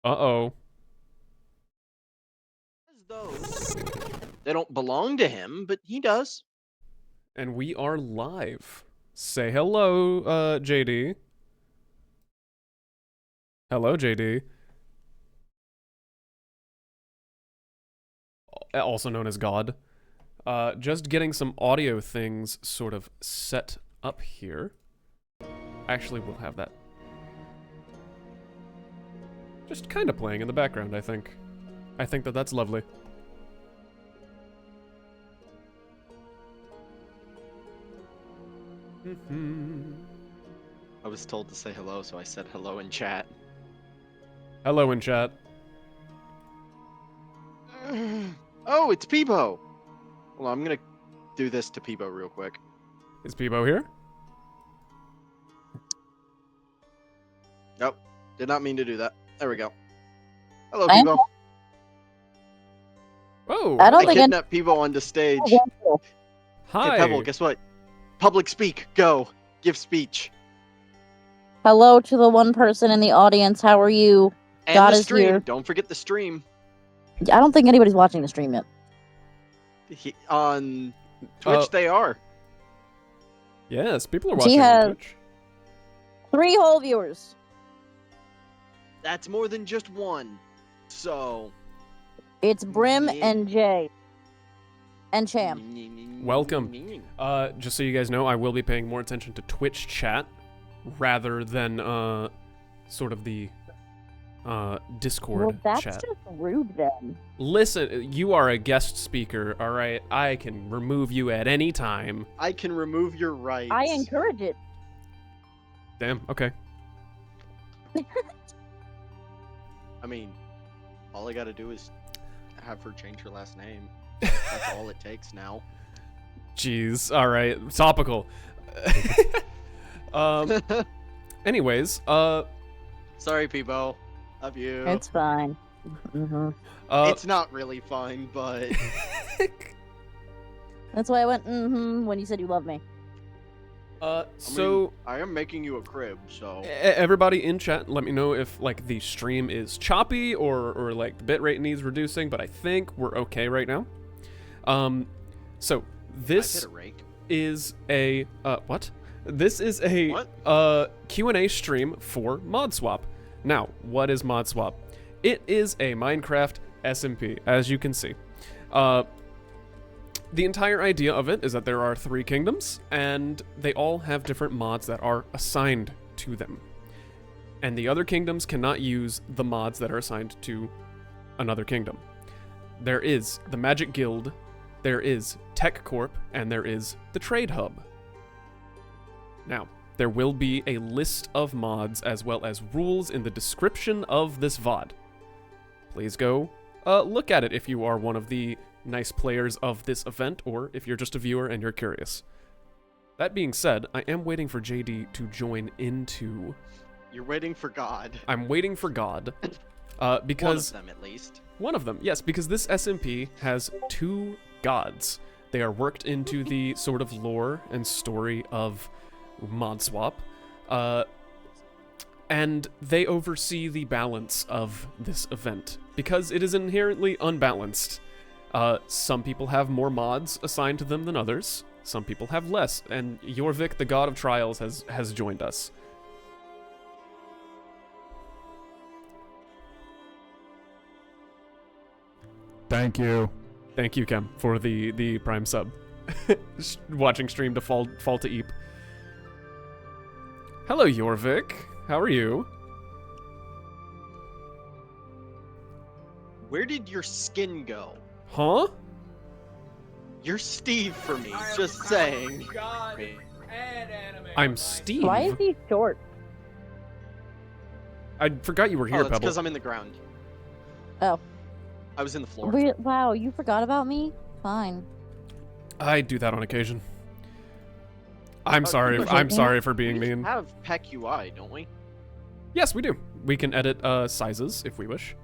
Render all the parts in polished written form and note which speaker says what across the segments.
Speaker 1: Uh-oh.
Speaker 2: Those, they don't belong to him, but he does.
Speaker 1: And we are live. Say hello, JD. Hello, JD. Also known as God. Just getting some audio things sort of set up here. Actually, we'll have that just kind of playing in the background, I think. I think that that's lovely.
Speaker 2: I was told to say hello, so I said hello in chat.
Speaker 1: Hello in chat.
Speaker 2: Oh, it's Peebo. Well, I'm gonna do this to Peebo real quick.
Speaker 1: Is Peebo here?
Speaker 2: Nope, did not mean to do that. There we go. Hello,
Speaker 3: I'm-
Speaker 2: Peebo.
Speaker 1: Oh,
Speaker 3: I don't
Speaker 2: I
Speaker 3: think
Speaker 2: kidnapped Peebo onto stage.
Speaker 1: hi.
Speaker 2: Hey, Pebble, guess what? Public speak. Go. Give speech.
Speaker 3: Hello to the one person in the audience. How are you?
Speaker 2: And
Speaker 3: God
Speaker 2: the
Speaker 3: is
Speaker 2: stream.
Speaker 3: here.
Speaker 2: Don't forget the stream.
Speaker 3: I don't think anybody's watching the stream yet.
Speaker 2: On Twitch, they are.
Speaker 1: Yes, people are
Speaker 3: She
Speaker 1: watching on
Speaker 3: has-
Speaker 1: Twitch.
Speaker 3: 3 whole viewers.
Speaker 2: That's more than just one. So.
Speaker 3: It's Brim
Speaker 2: Yeah.
Speaker 3: and Jay. And Cham.
Speaker 1: Welcome. Just so you guys know, I will be paying more attention to Twitch chat rather than sort of the Discord
Speaker 3: Well, that's
Speaker 1: chat.
Speaker 3: just rude then.
Speaker 1: Listen, you are a guest speaker, all right? I can remove you at any time.
Speaker 2: I can remove your rights.
Speaker 3: I encourage it.
Speaker 1: Damn, okay.
Speaker 2: I mean, all I gotta do is have her change her last name. That's all it takes now.
Speaker 1: Jeez, all right. Topical. Anyways,
Speaker 2: Sorry, Peebo. Love you.
Speaker 3: It's fine. Mm-hmm.
Speaker 2: It's not really fine, but
Speaker 3: That's why I went, when you said you love me.
Speaker 1: so
Speaker 2: I am making you a crib, so
Speaker 1: everybody in chat, let me know if like the stream is choppy or like the bitrate needs reducing, but I think we're okay right now. So this
Speaker 2: I hit a rake.
Speaker 1: is a what? This is a
Speaker 2: What?
Speaker 1: Q&A stream for Modswap. Now, what is Modswap? It is a Minecraft SMP, as you can see. The entire idea of it is that there are 3 kingdoms, and they all have different mods that are assigned to them. And the other kingdoms cannot use the mods that are assigned to another kingdom. There is the Magic Guild, there is Tech Corp, and there is the Trade Hub. Now, there will be a list of mods as well as rules in the description of this VOD. Please go look at it if you are one of the nice players of this event, or if you're just a viewer and you're curious. That being said, I am waiting for JD to join into...
Speaker 2: You're waiting for God.
Speaker 1: I'm waiting for God, because...
Speaker 2: One of them, at least.
Speaker 1: One of them, yes, because this SMP has 2 gods. They are worked into the sort of lore and story of Modswap, and they oversee the balance of this event, because it is inherently unbalanced. Some people have more mods assigned to them than others, some people have less, and Jorvik, the god of trials, has joined us.
Speaker 4: Thank you.
Speaker 1: Thank you, Kem, for the Prime sub. Watching stream to fall to Eep. Hello, Jorvik. How are you?
Speaker 2: Where did your skin go?
Speaker 1: Huh?
Speaker 2: You're Steve for me, just saying.
Speaker 1: I'm Steve.
Speaker 3: Why is he short?
Speaker 1: I forgot you were here,
Speaker 2: Oh, that's
Speaker 1: Pebble.
Speaker 2: because I'm in the ground.
Speaker 3: Oh.
Speaker 2: I was in the floor.
Speaker 3: Wow, you forgot about me? Fine.
Speaker 1: I do that on occasion. I'm sorry.
Speaker 2: we
Speaker 1: I'm sorry for being
Speaker 2: We
Speaker 1: mean.
Speaker 2: have HECK UI, don't we?
Speaker 1: Yes, we do. We can edit sizes if we wish.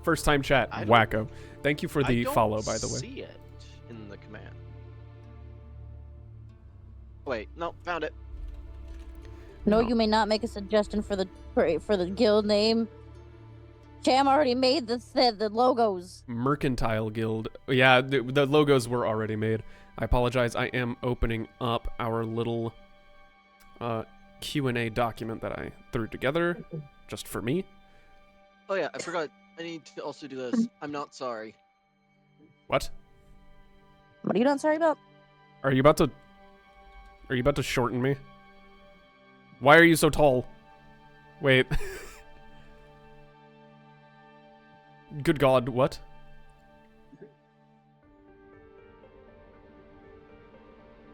Speaker 1: First time chat,
Speaker 2: I don't-
Speaker 1: wacko. Thank you for the
Speaker 2: I don't
Speaker 1: follow, by the way.
Speaker 2: see it in the command. Wait, no, found it.
Speaker 3: No,
Speaker 1: No.
Speaker 3: you may not make a suggestion for the for the guild name. Cham already made the logos.
Speaker 1: Mercantile Guild. Yeah, the logos were already made. I apologize. I am opening up our little Q&A document that I threw together just for me.
Speaker 2: Oh yeah, I forgot. I need to also do this. I'm not sorry.
Speaker 1: What?
Speaker 3: What are you not sorry about?
Speaker 1: Are you about to shorten me? Why are you so tall? Wait. Good God, what?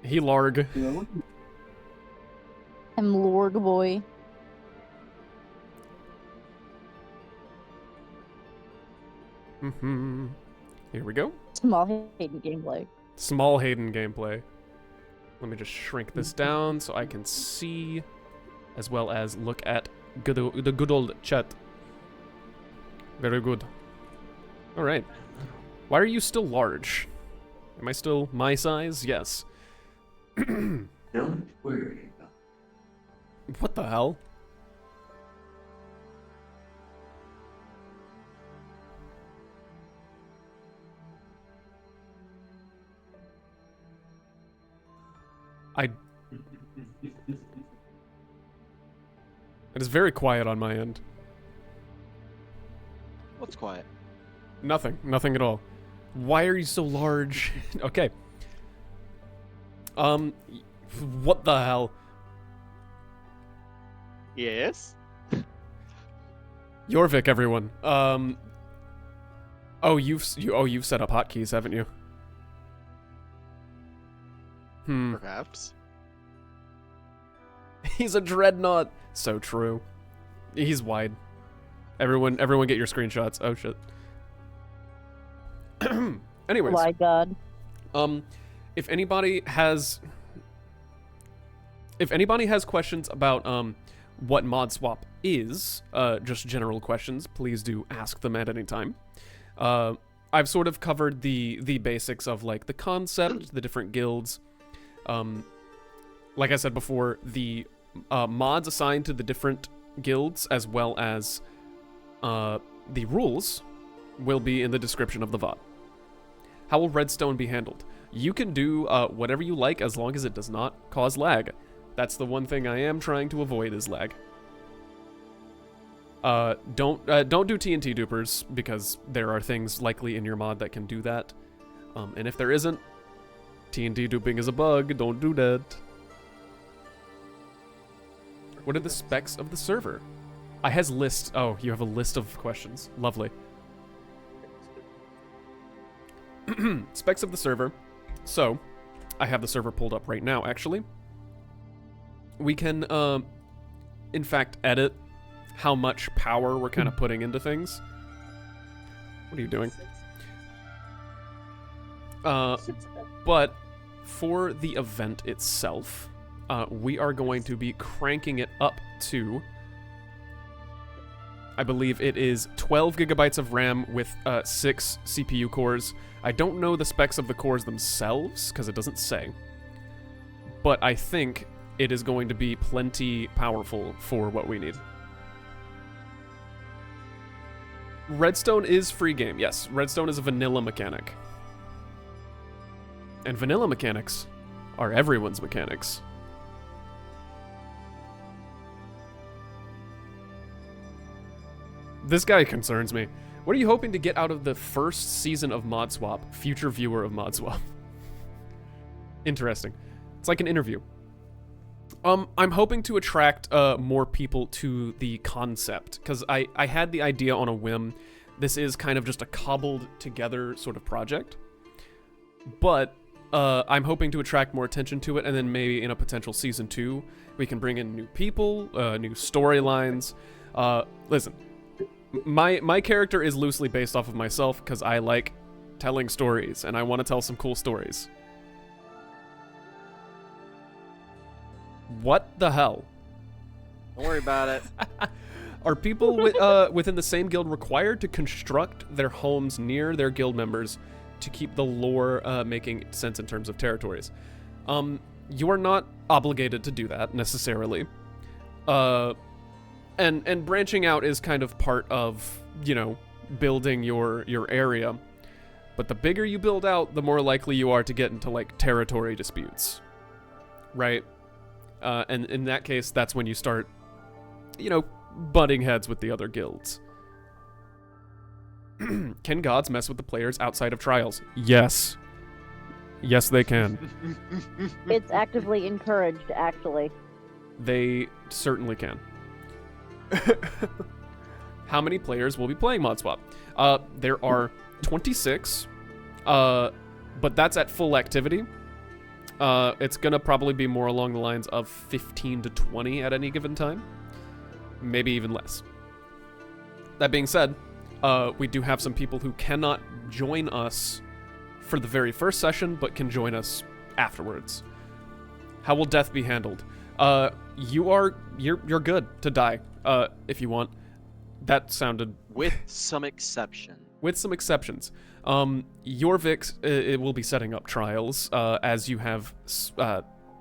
Speaker 1: He larg.
Speaker 3: I'm Lord Boy.
Speaker 1: Here we go.
Speaker 3: Small Hayden gameplay.
Speaker 1: Small Hayden gameplay. Let me just shrink this down so I can see, as well as look at the good old chat. Very good. All right. Why are you still large? Am I still my size? Yes.
Speaker 5: Don't worry about it.
Speaker 1: What the hell? It is very quiet on my end.
Speaker 2: What's quiet?
Speaker 1: Nothing. Nothing at all. Why are you so large? Okay. What the hell?
Speaker 2: Yes.
Speaker 1: Jorvik, everyone. You've set up hotkeys, haven't you?
Speaker 2: Perhaps.
Speaker 1: He's a dreadnought. So true. He's wide. Everyone get your screenshots. Oh shit. Anyways.
Speaker 3: Oh my God.
Speaker 1: If anybody has questions about what Modswap is, just general questions, please do ask them at any time. I've sort of covered the basics of like the concept, the different guilds. Like I said before, the mods assigned to the different guilds as well as the rules will be in the description of the VOD. How will redstone be handled? You can do whatever you like as long as it does not cause lag. That's the one thing I am trying to avoid is lag. Don't do TNT dupers because there are things likely in your mod that can do that. And if there isn't, TNT duping is a bug. Don't do that. What are the specs of the server? I has list. Oh, you have a list of questions. Lovely. Specs of the server. So, I have the server pulled up right now, actually. We can, in fact, edit how much power we're kind of putting into things. What are you doing? But for the event itself, we are going to be cranking it up to, I believe it is 12 gigabytes of RAM with 6 CPU cores. I don't know the specs of the cores themselves, because it doesn't say. But I think it is going to be plenty powerful for what we need. Redstone is free game. Yes, Redstone is a vanilla mechanic. And vanilla mechanics are everyone's mechanics. This guy concerns me. What are you hoping to get out of the first season of Modswap? Future viewer of Modswap. Interesting. It's like an interview. I'm hoping to attract more people to the concept, because I had the idea on a whim. This is kind of just a cobbled together sort of project. But I'm hoping to attract more attention to it, and then maybe in a potential season 2, we can bring in new people, new storylines. Listen, my character is loosely based off of myself, because I like telling stories, and I want to tell some cool stories. What the hell?
Speaker 2: Don't worry about it.
Speaker 1: Are people within the same guild required to construct their homes near their guild members to keep the lore making sense in terms of territories? You are not obligated to do that, necessarily. And branching out is kind of part of, you know, building your area. But the bigger you build out, the more likely you are to get into, like, territory disputes. Right? And in that case, that's when you start, you know, butting heads with the other guilds. Can gods mess with the players outside of trials? Yes. Yes, they can.
Speaker 3: It's actively encouraged, actually.
Speaker 1: They certainly can. How many players will be playing Modswap? There are 26, but that's at full activity. It's gonna probably be more along the lines of 15 to 20 at any given time. Maybe even less. That being said, we do have some people who cannot join us for the very first session, but can join us afterwards. How will death be handled? You're good to die, if you want. That sounded...
Speaker 2: With some exception.
Speaker 1: With some exceptions. Jorvik, it will be setting up trials, as you have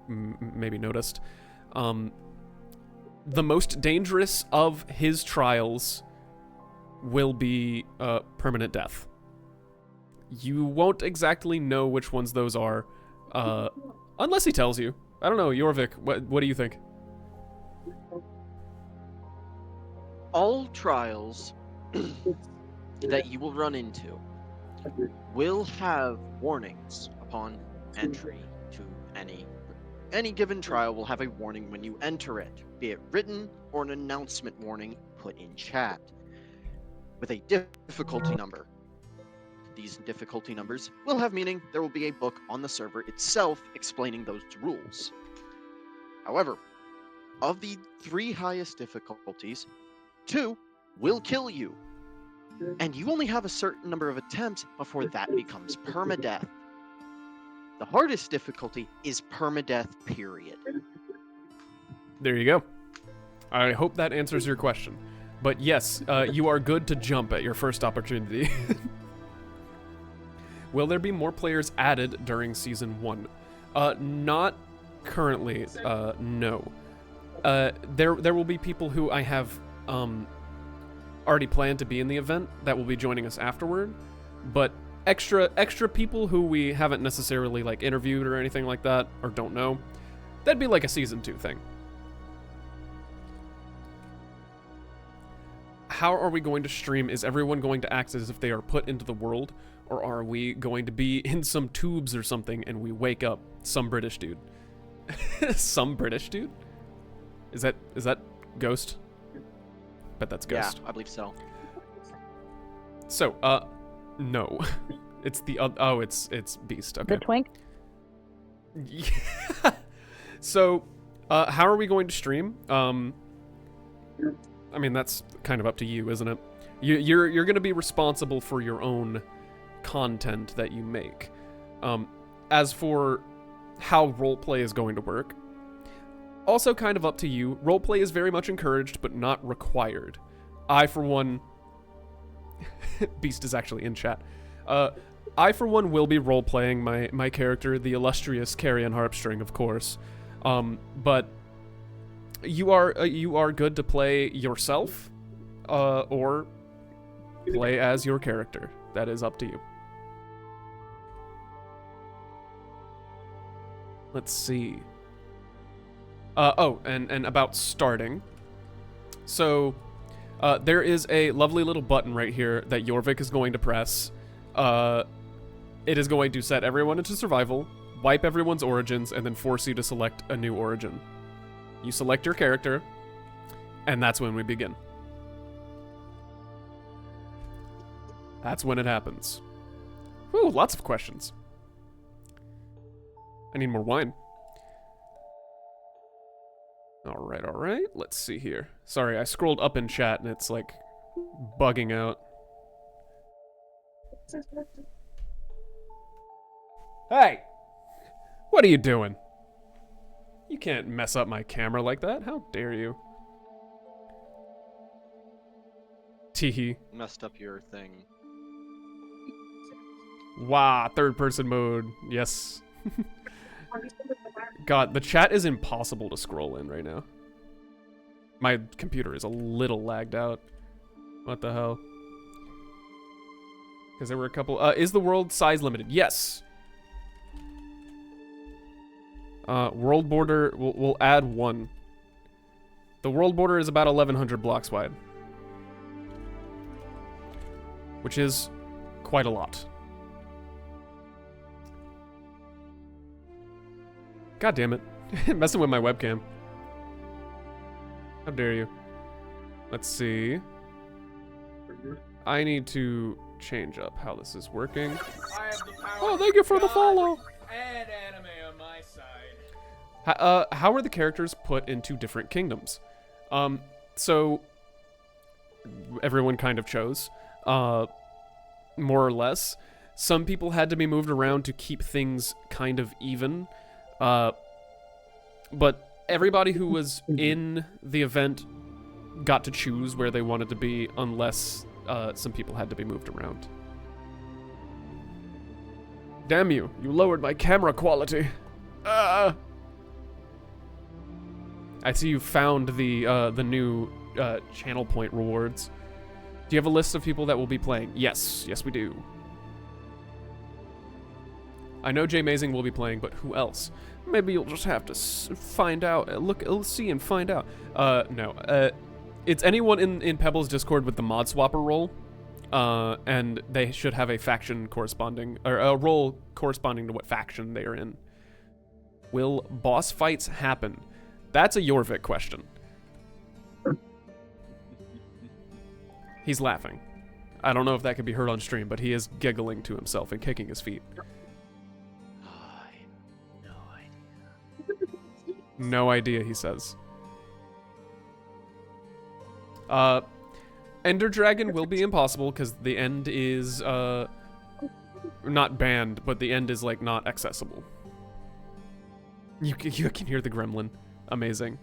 Speaker 1: maybe noticed. The most dangerous of his trials will be permanent death. You won't exactly know which ones those are, unless he tells you. I don't know, Jorvik, what do you think?
Speaker 2: All trials that you will run into will have warnings upon entry to any given trial will have a warning when you enter it, be it written or an announcement warning put in chat with a difficulty number. These difficulty numbers will have meaning. There will be a book on the server itself explaining those rules. However, of the 3 highest difficulties, 2 will kill you. And you only have a certain number of attempts before that becomes permadeath. The hardest difficulty is permadeath, period.
Speaker 1: There you go. I hope that answers your question. But yes, you are good to jump at your first opportunity. Will there be more players added during Season 1? Not currently, no. There will be people who I have already planned to be in the event that will be joining us afterward, but extra people who we haven't necessarily like interviewed or anything like that, or don't know, that'd be like a Season 2 thing. How are we going to stream? Is everyone going to act as if they are put into the world, or are we going to be in some tubes or something and we wake up some British dude? Some British dude? Is that Ghost? Bet that's Ghost.
Speaker 2: Yeah, I believe so.
Speaker 1: So, no. It's the it's Beast. Okay.
Speaker 3: The twink?
Speaker 1: Yeah. So, how are we going to stream? I mean, that's kind of up to you, isn't it? You're going to be responsible for your own content that you make. As for how roleplay is going to work, also kind of up to you. Roleplay is very much encouraged, but not required. I, for one... Beast is actually in chat. I, for one, will be roleplaying my character, the illustrious Carrion Harpstring, of course. But you are good to play yourself, or play as your character. That is up to you. Let's see. And about starting. So, there is a lovely little button right here that Jorvik is going to press. It is going to set everyone into survival, wipe everyone's origins, and then force you to select a new origin. You select your character, and that's when we begin. That's when it happens. Whew, lots of questions. I need more wine. Alright. Let's see here. Sorry, I scrolled up in chat and it's like bugging out. Hey! What are you doing? You can't mess up my camera like that. How dare you? Teehee.
Speaker 2: Messed up your thing.
Speaker 1: Wow, third person mode. Yes. God, the chat is impossible to scroll in right now. My computer is a little lagged out. What the hell? Because there were a couple. Is the world size limited? Yes. World border, we'll add 1. The world border is about 1,100 blocks wide. Which is quite a lot. God damn it. Messing with my webcam. How dare you? Let's see. I need to change up how this is working.
Speaker 6: I have the power
Speaker 1: Oh, thank you for the follow.
Speaker 6: and anime on my side.
Speaker 1: How are the characters put into different kingdoms? So everyone kind of chose, more or less. Some people had to be moved around to keep things kind of even, but everybody who was in the event got to choose where they wanted to be, unless some people had to be moved around. Damn you! You lowered my camera quality. I see you found the new channel point rewards. Do you have a list of people that will be playing? Yes, yes we do. I know Jay Mazing will be playing, but who else? Maybe you'll just have to find out. See and find out. No. It's anyone in Pebble's Discord with the Modswapper role, and they should have a faction corresponding, or a role corresponding to what faction they are in. Will boss fights happen? That's a Jorvik question. He's laughing. I don't know if that could be heard on stream, but he is giggling to himself and kicking his feet.
Speaker 2: No idea.
Speaker 1: No idea, he says. Ender Dragon will be impossible because the end is not banned, but the end is like not accessible. You can hear the gremlin. Amazing.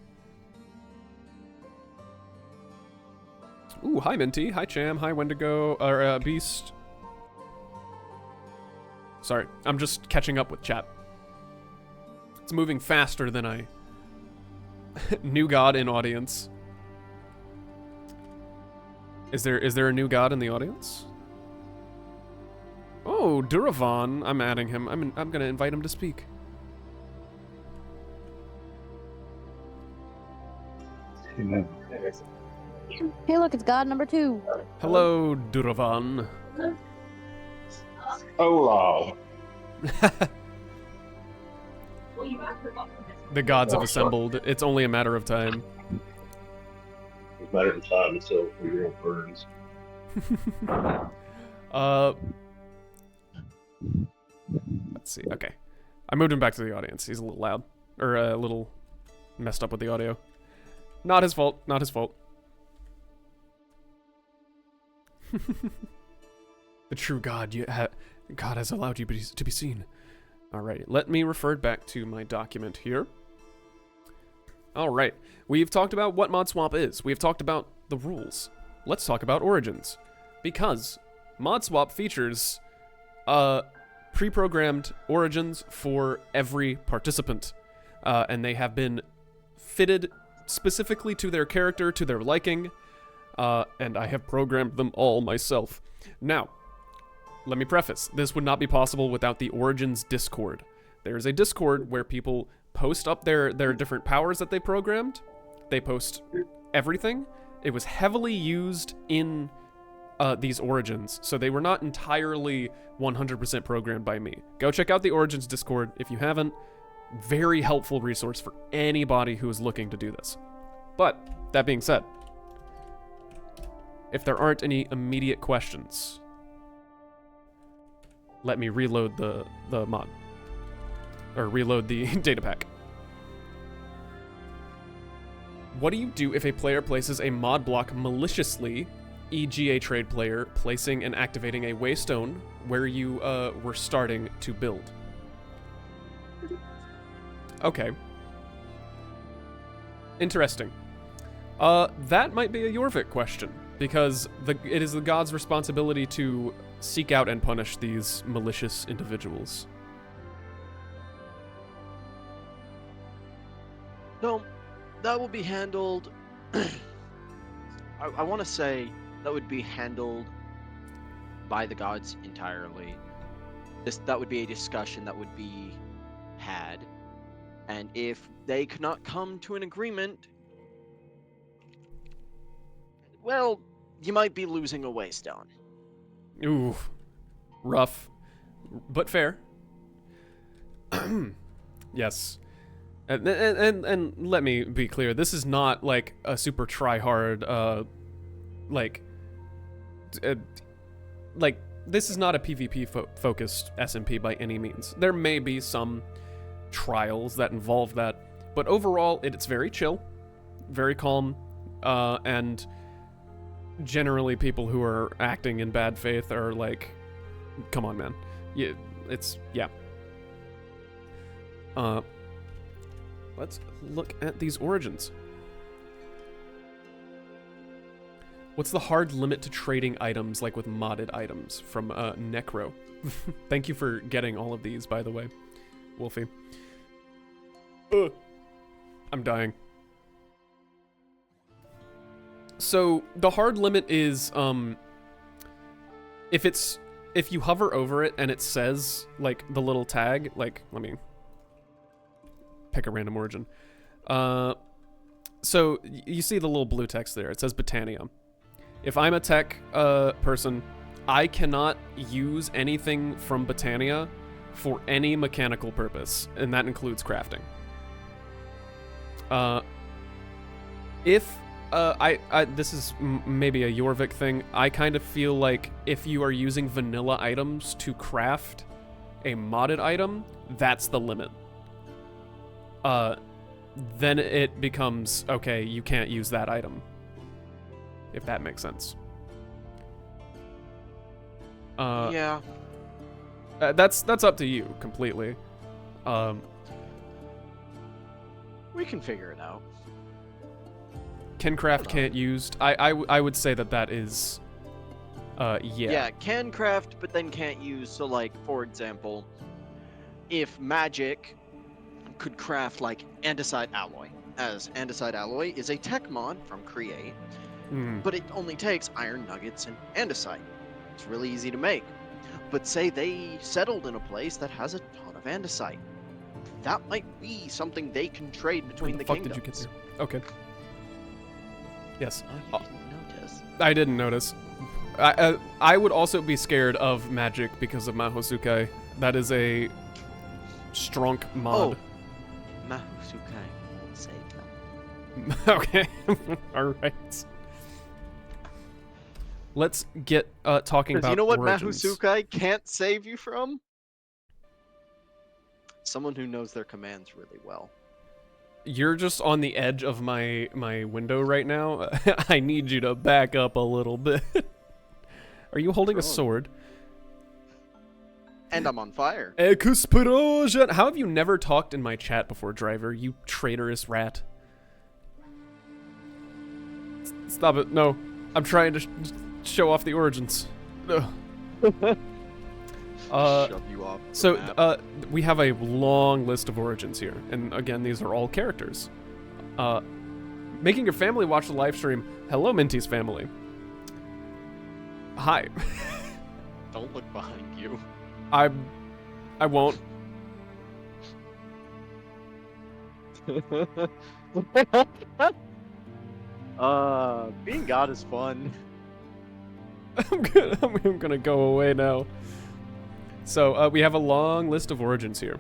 Speaker 1: Ooh, hi Minty, hi Cham, hi Wendigo, or Beast. Sorry, I'm just catching up with chat. It's moving faster than I... New god in audience. Is there a new god in the audience? Oh, Duravan, I'm adding him. I'm gonna invite him to speak.
Speaker 3: Hey, look, it's God number 2.
Speaker 1: Hello, Duravan.
Speaker 7: Hello.
Speaker 1: The gods have assembled. It's only a matter of time.
Speaker 7: It's a matter of time until the world burns.
Speaker 1: Let's see. Okay. I moved him back to the audience. He's a little loud. Or a little messed up with the audio. Not his fault. Not his fault. The true God, God has allowed you to be seen. Alright, let me refer back to my document here. Alright, we've talked about what Modswap is. We've talked about the rules. Let's talk about origins. Because Modswap features pre-programmed origins for every participant. And they have been fitted specifically to their character, to their liking. And I have programmed them all myself. Now, let me preface, this would not be possible without the Origins Discord. There is a Discord where people post up their different powers that they programmed. They post everything. It was heavily used in these Origins, so they were not entirely 100% programmed by me. Go check out the Origins Discord if you haven't. Very helpful resource for anybody who is looking to do this. But, that being said, if there aren't any immediate questions, let me reload the mod. Or reload the data pack. What do you do if a player places a mod block maliciously, e.g. a trade player placing and activating a waystone where you were starting to build? Okay. Interesting. That might be a Jorvik question, because it is the god's responsibility to seek out and punish these malicious individuals.
Speaker 2: No, that will be handled I want to say that would be handled by the gods entirely. That would be a discussion that would be had, and if they could not come to an agreement, well, you might be losing a waystone.
Speaker 1: Ooh, rough, but fair. Yes. And let me be clear, this is not like a super try-hard, like this is not a PvP focused SMP by any means. There may be some trials that involve that, but overall it's very chill, very calm, and generally people who are acting in bad faith are like, come on, man. Yeah, yeah. Let's look at these origins. What's the hard limit to trading items like with modded items? From Necro. Thank you for getting all of these, by the way, Wolfie. I'm dying. So the hard limit is if you hover over it and it says like the little tag, like, let me pick a random origin. So you see the little blue text there. It says Britannia. If I'm a tech person, I cannot use anything from Britannia for any mechanical purpose, and that includes crafting. This is maybe a Jorvik thing. I kind of feel like if you are using vanilla items to craft a modded item, that's the limit. Then it becomes, okay, you can't use that item. If that makes sense.
Speaker 2: Yeah.
Speaker 1: That's up to you completely.
Speaker 2: We can figure it out.
Speaker 1: Can craft, can't used. I would say that is, yeah.
Speaker 2: Yeah, can craft, but then can't use. So, like, for example, if magic could craft, like, andesite alloy, as andesite alloy is a tech mod from Create, but it only takes iron nuggets and andesite. It's really easy to make. But say they settled in a place that has a ton of andesite. That might be something they can trade between the kingdoms.
Speaker 1: Did you get there? Okay. Yes.
Speaker 2: Oh, you didn't notice.
Speaker 1: I didn't notice. I would also be scared of magic because of Mahosukai. That is a strong mod.
Speaker 2: Oh, Mahosukai will save them.
Speaker 1: Okay. All right. Let's get talking about
Speaker 2: you know what
Speaker 1: origins.
Speaker 2: Mahosukai can't save you from? Someone who knows their commands really well.
Speaker 1: You're just on the edge of my window right now. I need you to back up a little bit. Are you holding a sword?
Speaker 2: And I'm on fire.
Speaker 1: How have you never talked in my chat before, Driver? You traitorous rat. Stop it. No. I'm trying to show off the origins.
Speaker 2: Shove you off the
Speaker 1: So,
Speaker 2: map.
Speaker 1: we have a long list of origins here. And again, these are all characters. Making your family watch the live stream. Hello, Minty's family. Hi.
Speaker 2: Don't look behind you.
Speaker 1: I won't.
Speaker 2: Being God is fun.
Speaker 1: I'm gonna go away now. So, we have a long list of origins here.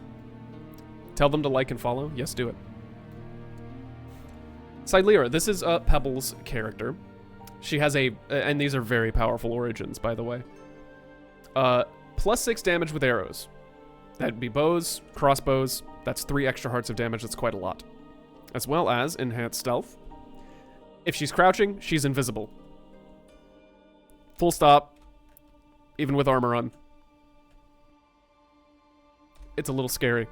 Speaker 1: Tell them to like and follow. Yes, do it. Silera, this is Pebble's character. She has and these are very powerful origins, by the way. +6 damage with arrows. That'd be bows, crossbows. That's 3 extra hearts of damage. That's quite a lot. As well as enhanced stealth. If she's crouching, she's invisible. Full stop. Even with armor on. It's a little scary.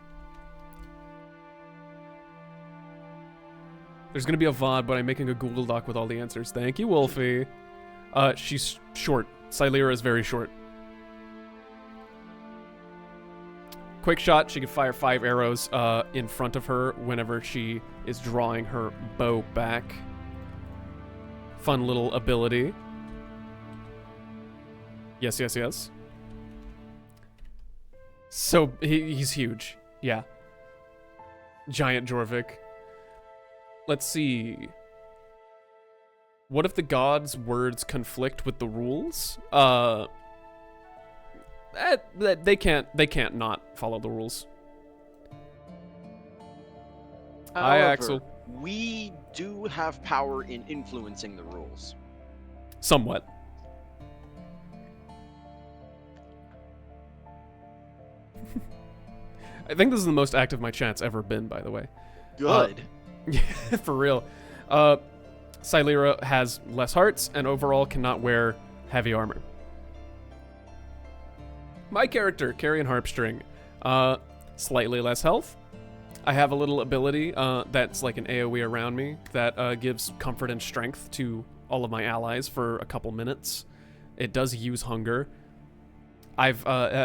Speaker 1: There's gonna be a VOD, but I'm making a Google Doc with all the answers. Thank you, Wolfie. She's short. Silera is very short. Quick shot, she can fire 5 arrows in front of her whenever she is drawing her bow back. fun little ability. Yes, yes, yes. So, he's huge. Yeah. Giant Jorvik. Let's see. What if the gods' words conflict with the rules? They can't not follow the rules. Hi,
Speaker 2: However,
Speaker 1: Axel.
Speaker 2: we do have power in influencing the rules.
Speaker 1: Somewhat. I think this is the most active my chat's ever been, by the way.
Speaker 2: Good.
Speaker 1: Yeah, for real. Silera has less hearts and overall cannot wear heavy armor. My character, Carrion Harpstring, slightly less health. I have a little ability that's like an AoE around me that gives comfort and strength to all of my allies for a couple minutes. It does use hunger. I've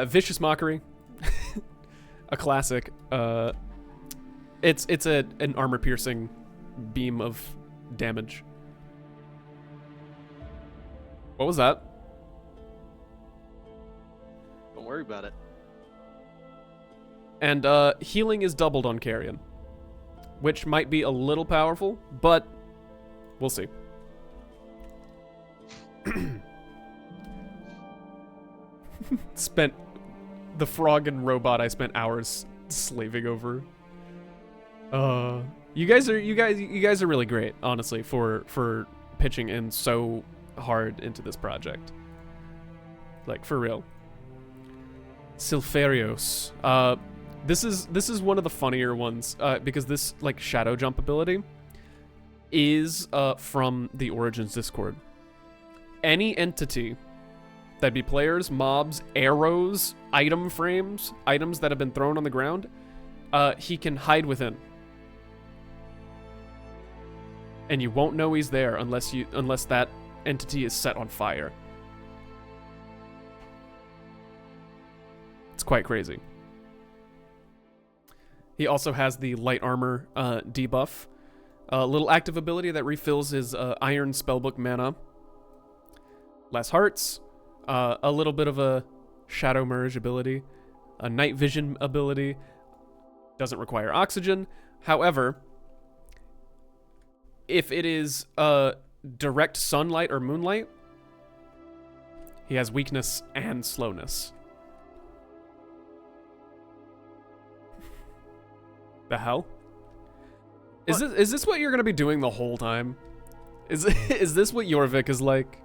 Speaker 1: Vicious Mockery, a classic. It's an armor-piercing beam of damage. What was that?
Speaker 2: Don't worry about it.
Speaker 1: And healing is doubled on Carrion, which might be a little powerful, but we'll see. Spent the frog and robot I spent hours slaving over. You guys are really great, honestly, for pitching in so hard into this project. Like, for real. Silferios. This is one of the funnier ones, because this, like, shadow jump ability is from the Origins Discord. Any entity, that'd be players, mobs, arrows, item frames, items that have been thrown on the ground, he can hide within. And you won't know he's there unless that entity is set on fire. It's quite crazy. He also has the light armor debuff, a little active ability that refills his iron spellbook mana. Less hearts, a little bit of a shadow merge ability, a night vision ability. Doesn't require oxygen. However, if it is direct sunlight or moonlight, he has weakness and slowness. The hell? Is this what you're gonna be doing the whole time? Is this what Jorvik is like?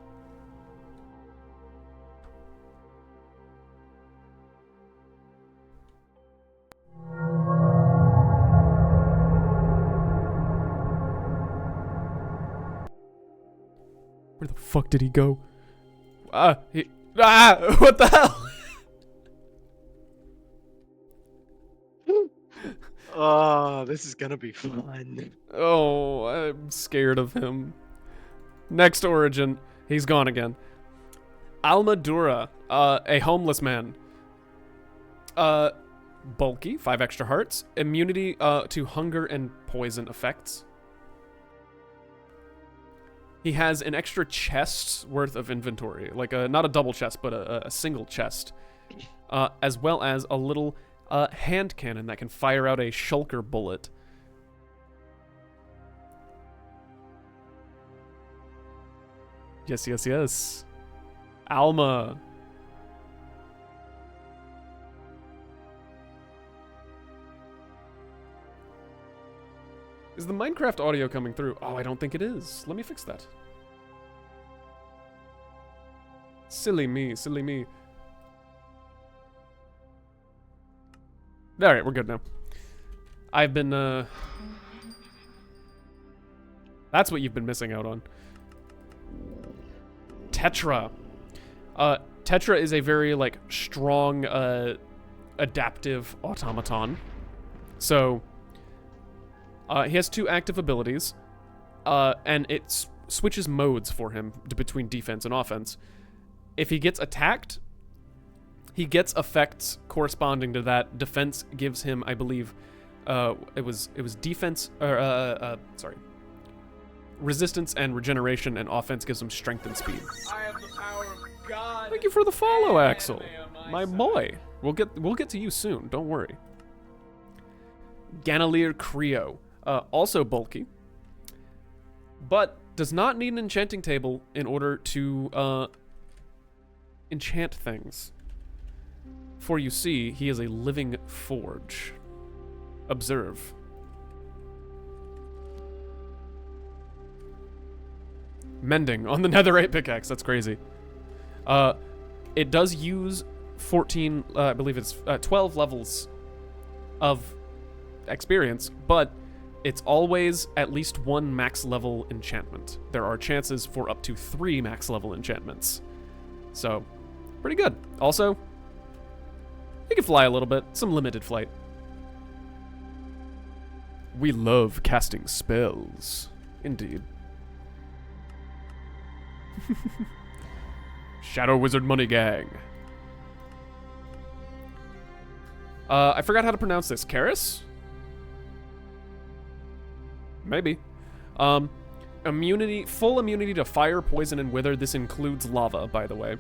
Speaker 1: Where the fuck did he go? What the hell?
Speaker 2: Oh, this is gonna be fun.
Speaker 1: Oh, I'm scared of him. Next origin. He's gone again. Almadura, a homeless man. Bulky, 5 extra hearts. Immunity to hunger and poison effects. He has an extra chest's worth of inventory. Like, not a double chest, but a single chest. As well as a little hand cannon that can fire out a shulker bullet. Yes, yes, yes. Alma. Is the Minecraft audio coming through? Oh, I don't think it is. Let me fix that. Silly me, silly me. Alright, we're good now. I've been, That's what you've been missing out on. Tetra. Tetra is a very, like, strong, adaptive automaton. So, he has 2 active abilities, and it switches modes for him between defense and offense. If he gets attacked, he gets effects corresponding to that. Defense gives him, I believe, it was defense, or, sorry. resistance and regeneration, and offense gives him strength and speed.
Speaker 6: I have the power of God.
Speaker 1: Thank you for the follow,
Speaker 6: and
Speaker 1: Axel.
Speaker 6: anime on
Speaker 1: My
Speaker 6: side.
Speaker 1: boy. We'll get to you soon. Don't worry. Ganalier Creo, also bulky, but does not need an enchanting table in order to enchant things. For you see, he is a living forge. Observe. Mending on the netherite pickaxe. That's crazy. It does use 14, I believe it's 12 levels of experience, but it's always at least 1 max level enchantment. There are chances for up to 3 max level enchantments. So, pretty good. Also, he can fly a little bit, some limited flight. We love casting spells. Indeed. Shadow Wizard Money Gang. I forgot how to pronounce this. Karis? Maybe. Immunity, full immunity to fire, poison, and wither. This includes lava, by the way.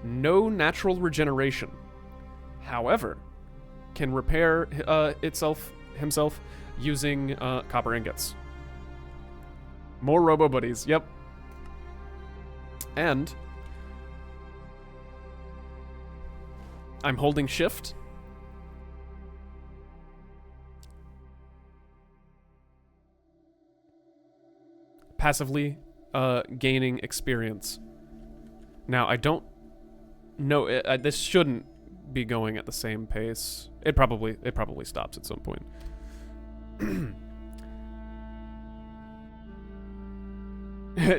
Speaker 1: No natural regeneration. However, can repair himself using copper ingots. More Robo Buddies. Yep. And I'm holding shift. Passively gaining experience. Now, I don't know, this shouldn't be going at the same pace. It probably stops at some point.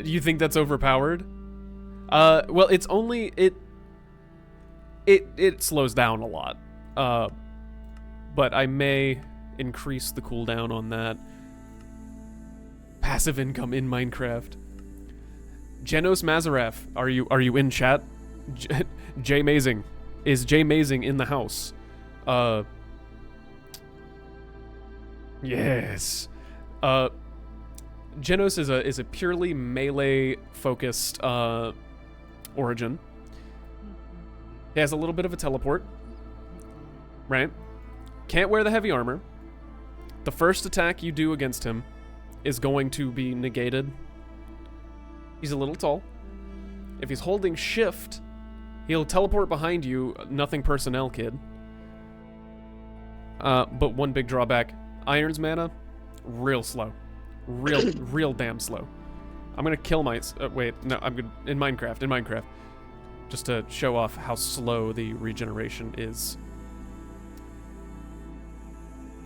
Speaker 1: You think that's overpowered? Well, it's only it slows down a lot. But I may increase the cooldown on that. Passive income in Minecraft. Genos Mazaraf, are you in chat? Jay Mazing. Is Jay Mazing in the house? Yes. Genos is a purely melee focused origin. He has a little bit of a teleport. Right? Can't wear the heavy armor. The first attack you do against him is going to be negated. He's a little tall. If he's holding shift, he'll teleport behind you, nothing personnel kid. But one big drawback, Iron's mana, real slow. Real damn slow. I'm gonna kill my, wait, no, I'm gonna, in Minecraft. Just to show off how slow the regeneration is.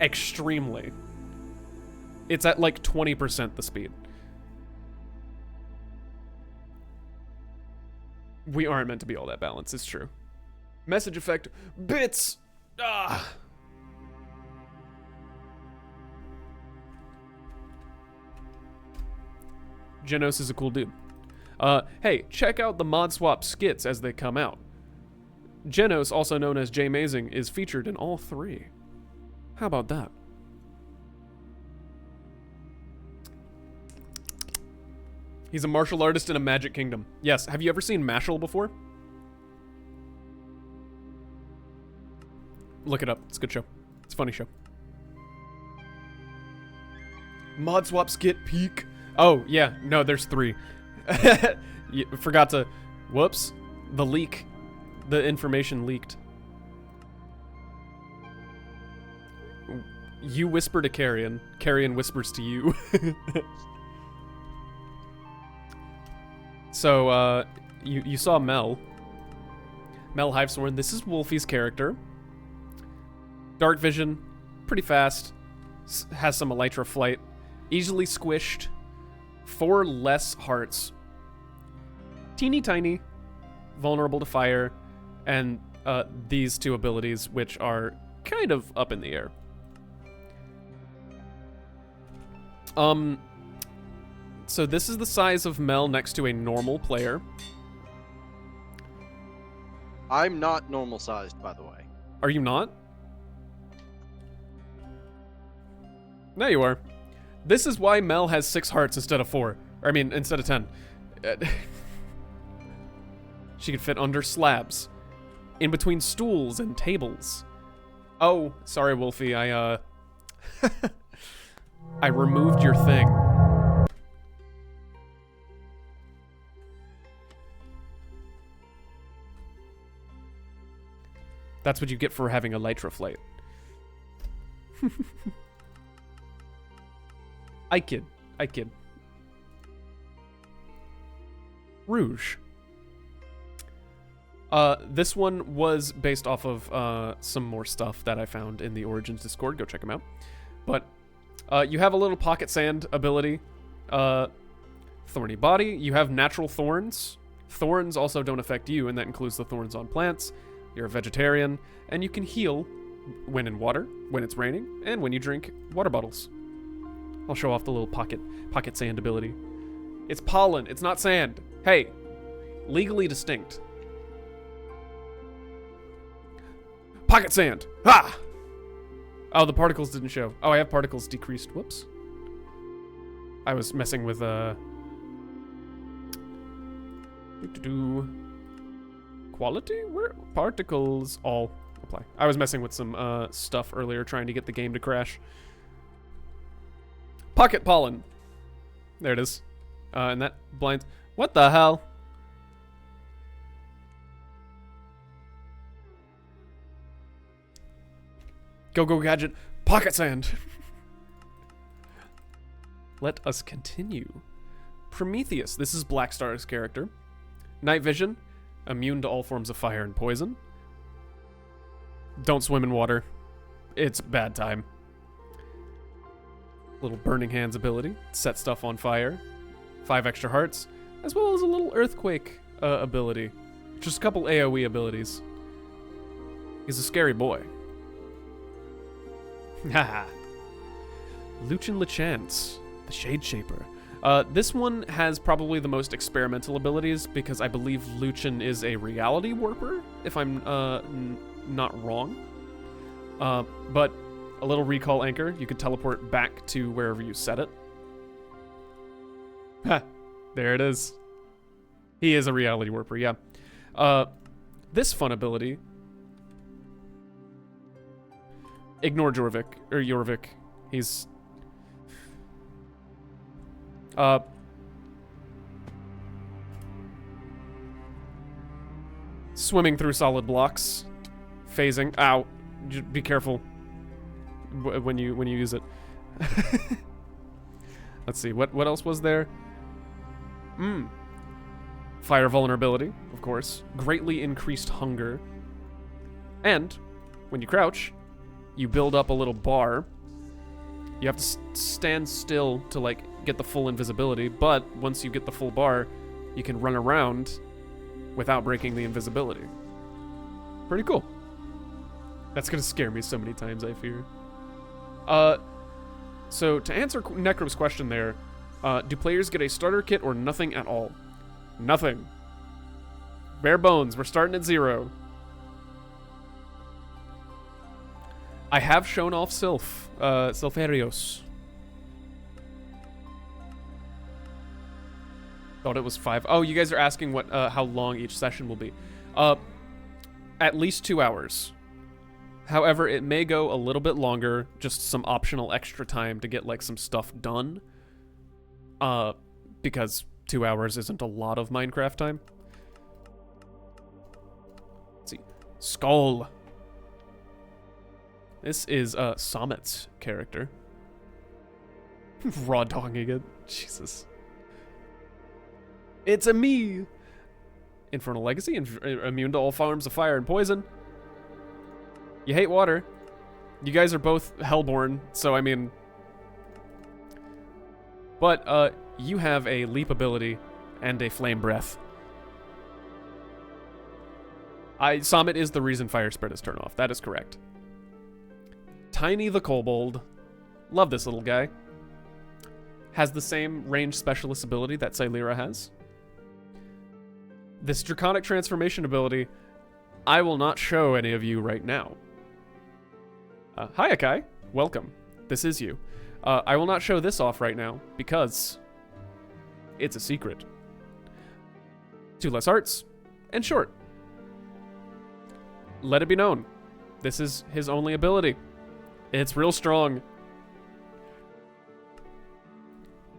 Speaker 1: Extremely. It's at like 20% the speed. We aren't meant to be all that balanced, it's true. Message effect, bits! Ah! Genos is a cool dude. Hey, check out the Modswap skits as they come out. Genos, also known as Jay Mazing, is featured in all 3. How about that? He's a martial artist in a magic kingdom. Yes, have you ever seen Mashal before? Look it up, it's a good show. It's a funny show. Modswap skit peak. Oh, yeah, no, there's 3. Forgot to, whoops, the leak. The information leaked. You whisper to Carrion. Carrion whispers to you. So, you saw Mel. Mel Hivesworn. This is Wolfie's character. Dark vision. Pretty fast. Has some elytra flight. Easily squished. 4 less hearts. Teeny tiny. Vulnerable to fire. And these 2 abilities, which are kind of up in the air. So this is the size of Mel next to a normal player.
Speaker 2: I'm not normal sized, by the way.
Speaker 1: Are you not? No, you are. This is why Mel has 6 hearts instead of 4. Or, I mean, instead of 10. She can fit under slabs. In between stools and tables. Oh, sorry, Wolfie. I removed your thing. That's what you get for having a Lytra flight. I kid. Rouge. This one was based off of some more stuff that I found in the Origins Discord. Go check them out. But you have a little pocket sand ability. Thorny body. You have natural thorns. Thorns also don't affect you, and that includes the thorns on plants. You're a vegetarian, and you can heal when in water, when it's raining, and when you drink water bottles. I'll show off the little pocket sand ability. It's pollen, it's not sand. Hey, legally distinct. Pocket sand. Ha! Oh, the particles didn't show. Oh, I have particles decreased. Whoops. I was messing with quality? Where particles all apply. I was messing with some stuff earlier trying to get the game to crash. Pocket pollen. There it is. And that blinds. What the hell? Go gadget. Pocket sand. Let us continue. Prometheus. This is Blackstar's character. Night vision. Immune to all forms of fire and poison. Don't swim in water. It's bad time. Little burning hands ability. Set stuff on fire. 5 extra hearts. As well as a little earthquake ability. Just a couple AoE abilities. He's a scary boy. Haha. Luchin Lechance. The Shade Shaper. This one has probably the most experimental abilities because I believe Luchin is a reality warper, if I'm not wrong. But a little recall anchor, you could teleport back to wherever you set it. Ha! There it is. He is a reality warper, yeah. This fun ability. Ignore Jorvik. He's swimming through solid blocks, phasing. Ow! Be careful when you use it. Let's see. What else was there? Fire vulnerability, of course. Greatly increased hunger. And when you crouch, you build up a little bar. You have to stand still to like get the full invisibility, but once you get the full bar, you can run around without breaking the invisibility. Pretty cool. That's gonna scare me so many times, I fear. So to answer Necrum's question there, do players get a starter kit or nothing at all? Nothing. Bare bones, we're starting at 0. I have shown off Silpharios. Thought it was 5. Oh, you guys are asking what how long each session will be. At least 2 hours. However, it may go a little bit longer, just some optional extra time to get like some stuff done. Because 2 hours isn't a lot of Minecraft time. Let's see. Skull. This is Sommet's character. Raw dogging it. Jesus. It's a me! Infernal Legacy, immune to all forms of fire and poison. You hate water. You guys are both Hellborn, so I mean... But, you have a leap ability and a flame breath. Sommet is the reason Fire Spread is turned off. That is correct. Tiny the Kobold. Love this little guy. Has the same range specialist ability that Silera has. This Draconic Transformation ability, I will not show any of you right now. Hi, Akai. Welcome. This is you. I will not show this off right now because it's a secret. 2 less hearts, and short. Let it be known. This is his only ability. It's real strong.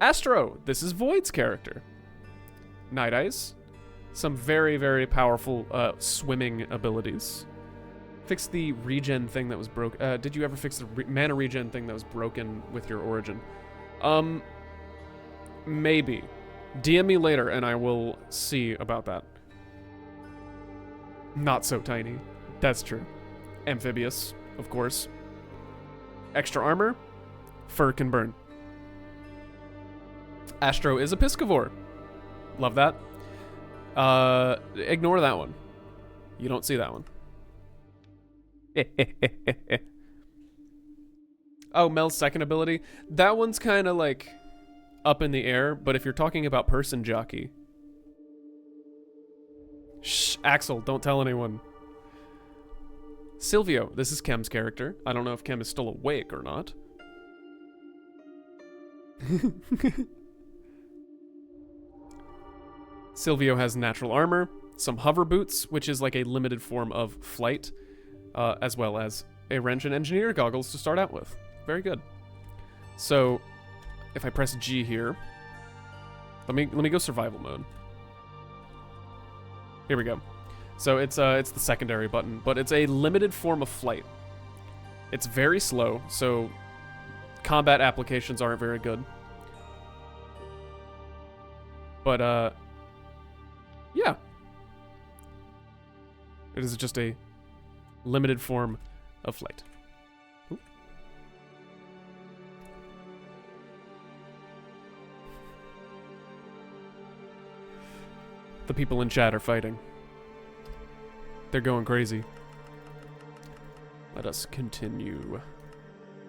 Speaker 1: Astro, this is Void's character. Night Eyes, some very, very powerful swimming abilities. Fix the regen thing that was broke. Did you ever fix the mana regen thing that was broken with your origin? Maybe. DM me later and I will see about that. Not so tiny. That's true. Amphibious, of course. Extra armor. Fur can burn. Astro is a piscivore. Love that. Ignore that one. You don't see that one. Oh, Mel's second ability. That one's kind of like up in the air, but if you're talking about person jockey. Shh, Axel, don't tell anyone. Silvio, this is Kem's character. I don't know if Kem is still awake or not. Silvio has natural armor, some hover boots, which is like a limited form of flight, as well as a wrench and engineer goggles to start out with. Very good. So, if I press G here, let me go survival mode. Here we go. So it's the secondary button, but it's a limited form of flight. It's very slow, so combat applications aren't very good. But yeah. It is just a limited form of flight. Ooh. The people in chat are fighting. They're going crazy. Let us continue.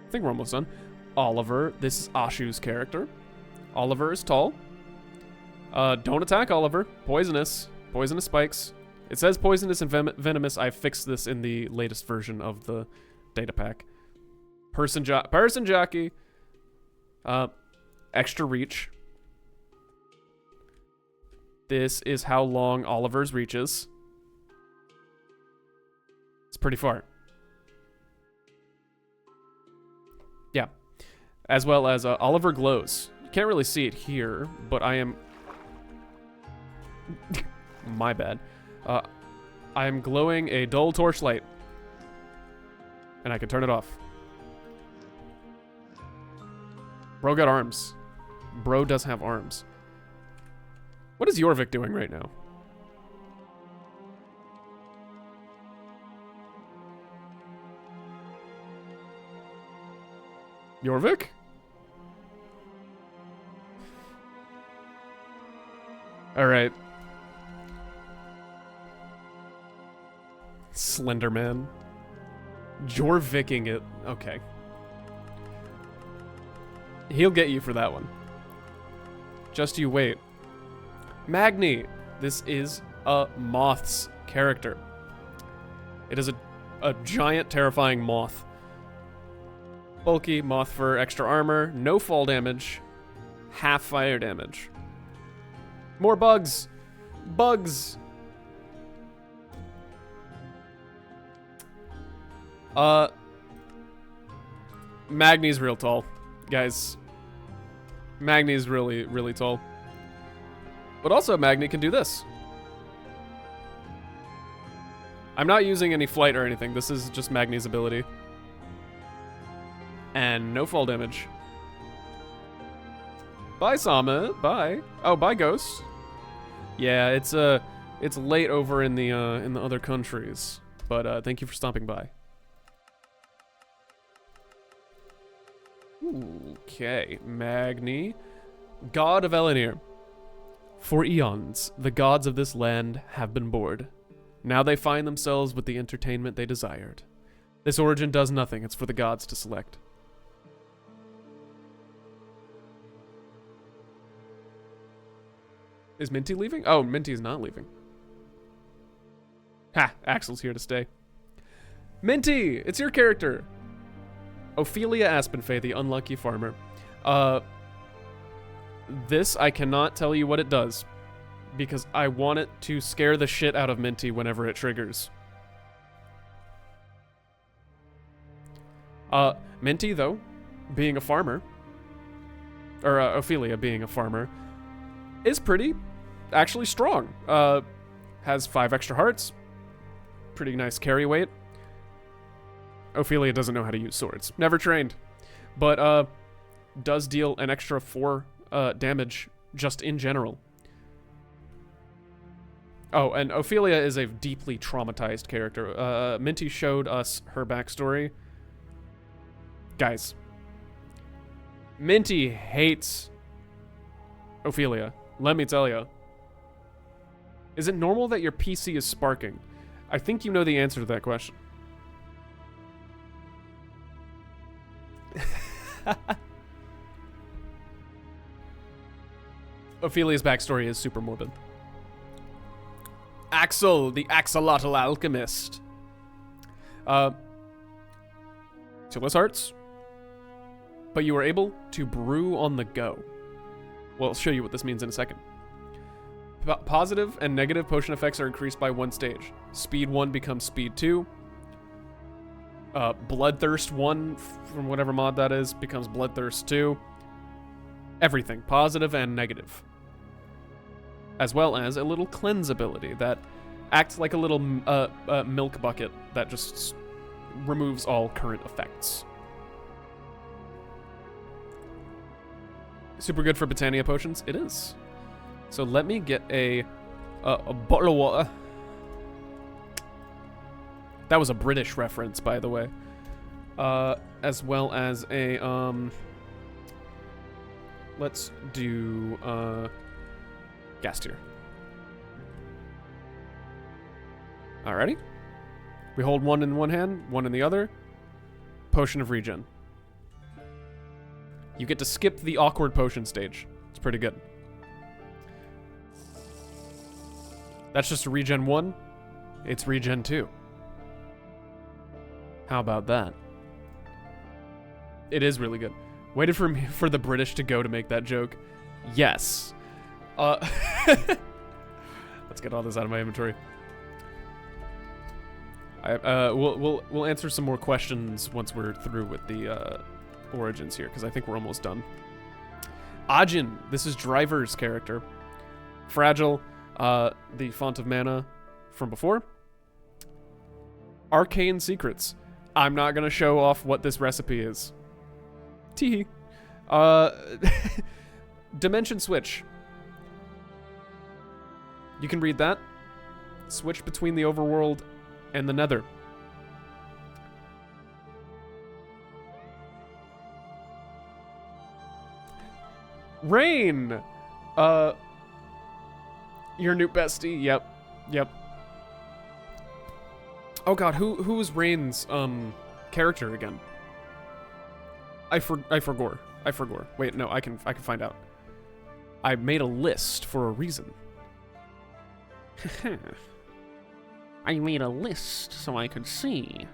Speaker 1: I think we're almost done. Oliver, this is Ashu's character. Oliver is tall. Don't attack Oliver. Poisonous. Poisonous spikes. It says poisonous and venomous. I fixed this in the latest version of the data pack. Person jockey. Extra reach. This is how long Oliver's reach is. It's pretty far. Yeah. As well as Oliver glows. You can't really see it here, but I am... My bad. I am glowing a dull torchlight. And I can turn it off. Bro got arms. Bro does have arms. What is Jorvik doing right now? Jorvik? Alright. Slenderman. Jorviking it. Okay. He'll get you for that one. Just you wait. Magni. This is a moth's character. It is a giant, terrifying moth. Bulky, moth fur, extra armor, no fall damage, half fire damage. More bugs! Bugs! Magni's real tall, guys. Magni's really, really tall. But also, Magni can do this. I'm not using any flight or anything. This is just Magni's ability. And no fall damage. Bye, Sama. Bye. Oh, bye, Ghost. Yeah, it's late over in the other countries, but thank you for stopping by. Okay, Magni, God of Elenir. For eons, the gods of this land have been bored. Now they find themselves with the entertainment they desired. This origin does nothing. It's for the gods to select. Is Minty leaving? Oh, Minty is not leaving. Ha! Axel's here to stay. Minty! It's your character! Ophelia Aspenfey, the unlucky farmer. This I cannot tell you what it does, because I want it to scare the shit out of Minty whenever it triggers. Minty, though, being a farmer, or Ophelia being a farmer, is pretty, actually strong. Has 5 extra hearts, pretty nice carry weight. Ophelia doesn't know how to use swords, never trained, but does deal an extra 4 damage just in general. Oh, and Ophelia is a deeply traumatized character. Minty showed us her backstory. Guys, Minty hates Ophelia. Let me tell you. Is it normal that your PC is sparking? I think you know the answer to that question. Ophelia's backstory is super morbid. Axel, the axolotl alchemist. 2 less hearts, but you are able to brew on the go. Well, I'll show you what this means in a second. Positive and negative potion effects are increased by 1 stage. Speed 1 becomes speed 2. Bloodthirst 1, from whatever mod that is, becomes Bloodthirst 2. Everything, positive and negative. As well as a little cleanse ability that acts like a little milk bucket that just removes all current effects. Super good for Botania potions? It is. So let me get a bottle of water. That was a British reference, by the way. As well as a, let's do, gas tier. Alrighty. We hold 1 in one hand, 1 in the other. Potion of regen. You get to skip the awkward potion stage. It's pretty good. That's just a regen 1. It's regen 2. How about that? It is really good. Waited for me for the British to go to make that joke. Yes. Let's get all this out of my inventory. We'll answer some more questions once we're through with the origins here, because I think we're almost done. Ajin, this is Driver's character. Fragile, the font of mana from before. Arcane secrets. I'm not gonna show off what this recipe is. Teehee. Dimension switch. You can read that. Switch between the overworld and the nether. Rain! Your new bestie. Yep. Oh god, who is Rain's character again? I forgot. Wait, no, I can find out. I made a list for a reason. I made a list so I could see.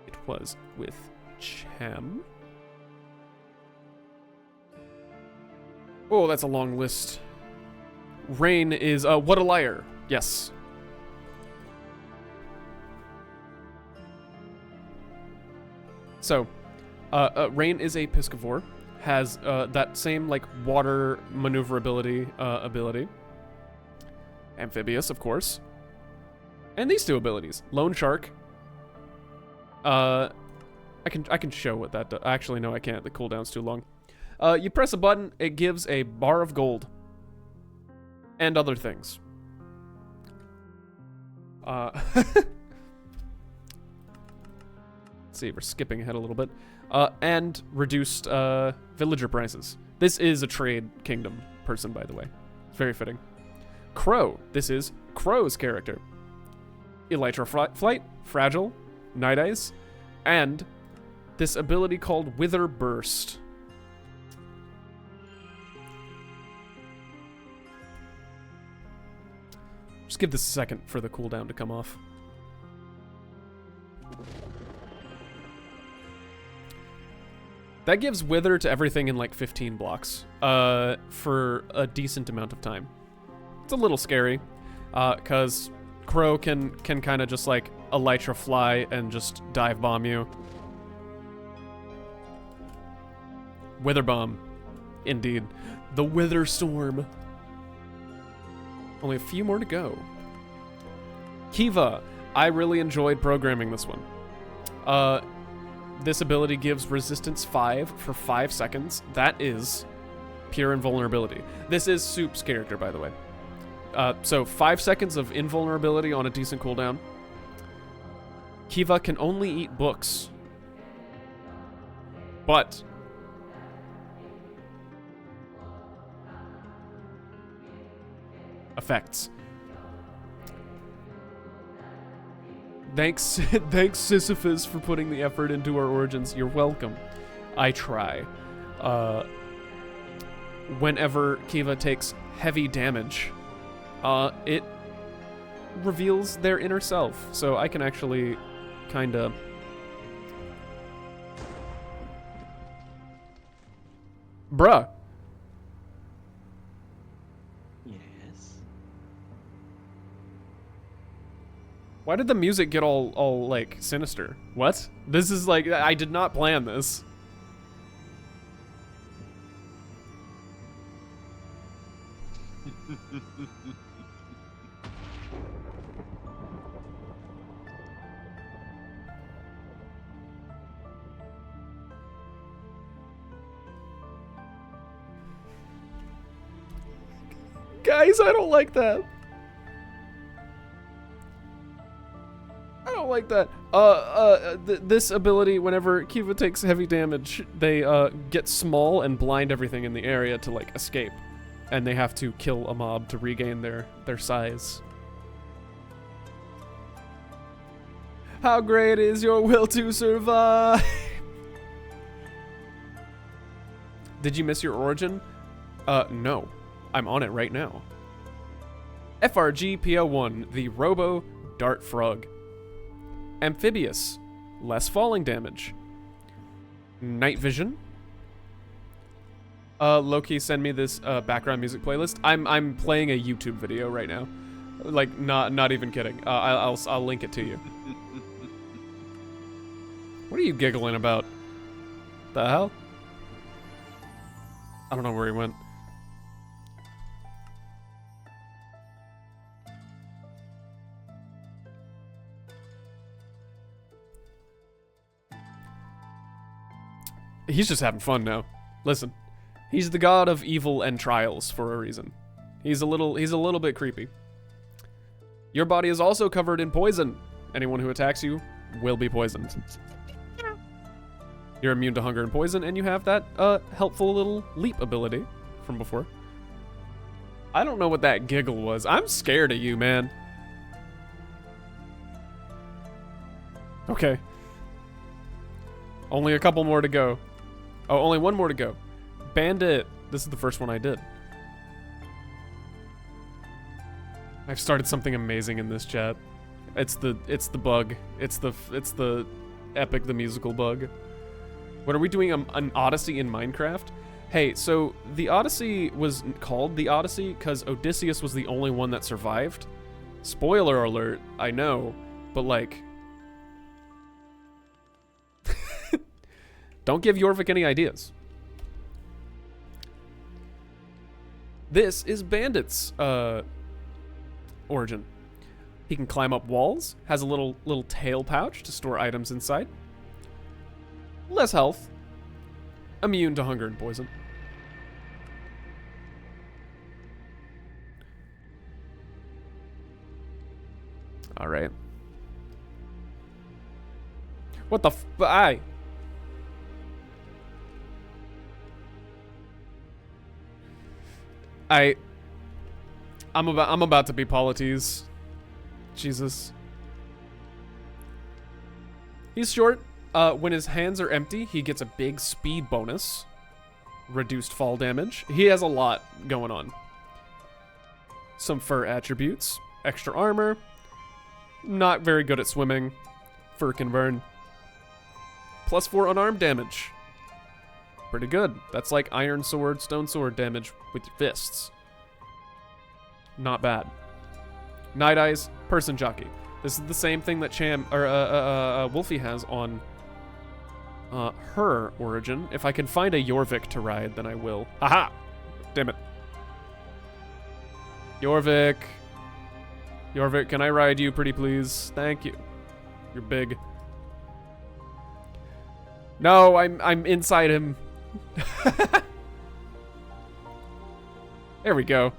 Speaker 1: It was with Chem. Oh, that's a long list. Rain is, what a liar. Yes. So, Rain is a Piscivore. Has that same, like, water maneuverability ability. Amphibious, of course. And these 2 abilities. Lone Shark. I can show what that does. Actually, no, I can't. The cooldown's too long. You press a button, it gives a bar of gold. And other things. Let's see, we're skipping ahead a little bit. And reduced villager prices. This is a trade kingdom person, by the way. It's very fitting. Crow. This is Crow's character. Elytra Flight, Fragile, Night Eyes, and this ability called Wither Burst. Just give this a second for the cooldown to come off. That gives Wither to everything in like 15 blocks for a decent amount of time. It's a little scary because Crow can kind of just like Elytra fly and just dive bomb you. Wither bomb, indeed. The Wither Storm. Only a few more to go. Kiva, I really enjoyed programming this one. This ability gives resistance 5 for 5 seconds. That is pure invulnerability. This is Soup's character, by the way. So 5 seconds of invulnerability on a decent cooldown. Kiva can only eat books. But effects. Thanks, thanks Sisyphus for putting the effort into our origins. You're welcome. I try. Whenever Kiva takes heavy damage, it reveals their inner self. So I can actually kinda... Bruh.
Speaker 2: Yes.
Speaker 1: Why did the music get all like sinister? What? This is like, I did not plan this. Guys, I don't like that. I don't like that. This ability, whenever Kiva takes heavy damage, they get small and blind everything in the area to like escape, and they have to kill a mob to regain their size. How great is your will to survive? Did you miss your origin? No. I'm on it right now. FRGPO1, the Robo Dart Frog. Amphibious, less falling damage. Night Vision. Loki, send me this background music playlist. I'm playing a YouTube video right now. Like, not even kidding. I'll link it to you. What are you giggling about? The hell? I don't know where he went. He's just having fun now. Listen, he's the god of evil and trials for a reason. He's a little bit creepy. Your body is also covered in poison. Anyone who attacks you will be poisoned. You're immune to hunger and poison, and you have that helpful little leap ability from before. I don't know what that giggle was. I'm scared of you, man. Okay. Only a couple more to go. Oh, only one more to go. Bandit. This is the first one I did. I've started something amazing in this chat. It's the bug. It's the Epic the Musical bug. What are we doing? An Odyssey in Minecraft? Hey, so the Odyssey was called the Odyssey because Odysseus was the only one that survived. Spoiler alert, I know, but like... Don't give Jorvik any ideas. This is Bandit's origin. He can climb up walls, has a little tail pouch to store items inside. Less health. Immune to hunger and poison. All right. What the f- I'm about to be Polites. Jesus. He's short. When his hands are empty, he gets a big speed bonus. Reduced fall damage. He has a lot going on. Some fur attributes. Extra armor. Not very good at swimming. Fur can burn. +4 unarmed damage. Pretty good. That's like iron sword, stone sword damage with your fists. Not bad. Night Eyes, person jockey. This is the same thing that Wolfie has on her origin. If I can find a Jorvik to ride, then I will. Haha! Damn it. Jorvik. Jorvik, can I ride you, pretty please? Thank you. You're big. No, I'm inside him. There we go.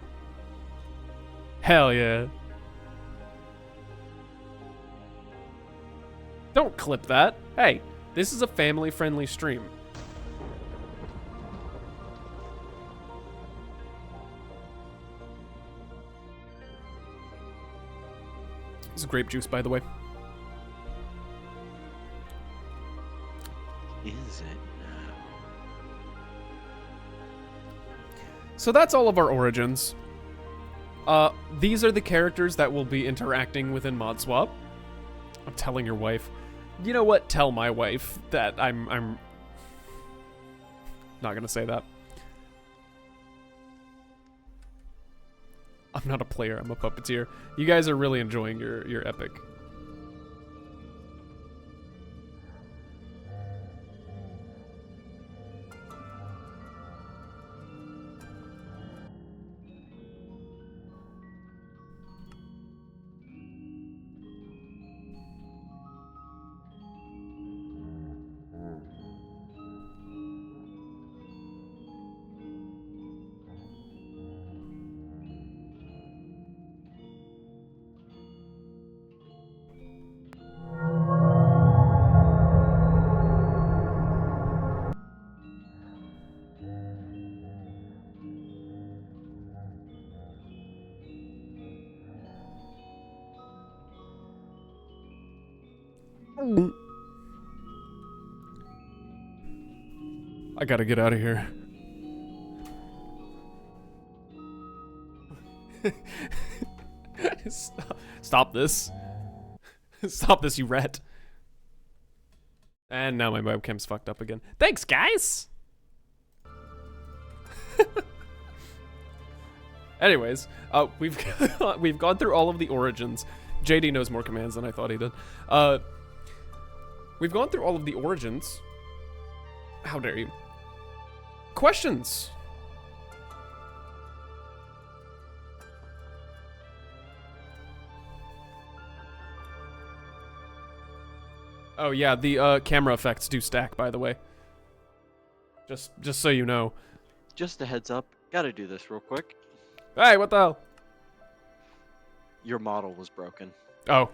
Speaker 1: Hell yeah. Don't clip that. Hey, this is a family-friendly stream. This is grape juice, by the way.
Speaker 2: Is it now?
Speaker 1: So that's all of our origins. These are the characters that will be interacting within Modswap. I'm telling your wife. You know what? Tell my wife that I'm not gonna say that. I'm not a player, I'm a puppeteer. You guys are really enjoying your epic. I gotta get out of here. Stop this. Stop this, you rat. And now my webcam's fucked up again. Thanks, guys! Anyways, we've gone through all of the origins. JD knows more commands than I thought he did. We've gone through all of the origins. How dare you? Questions? Oh yeah, the camera effects do stack, by the way. Just so you know.
Speaker 2: Just a heads up. Gotta do this real quick.
Speaker 1: Hey, what the hell?
Speaker 2: Your model was broken.
Speaker 1: Oh.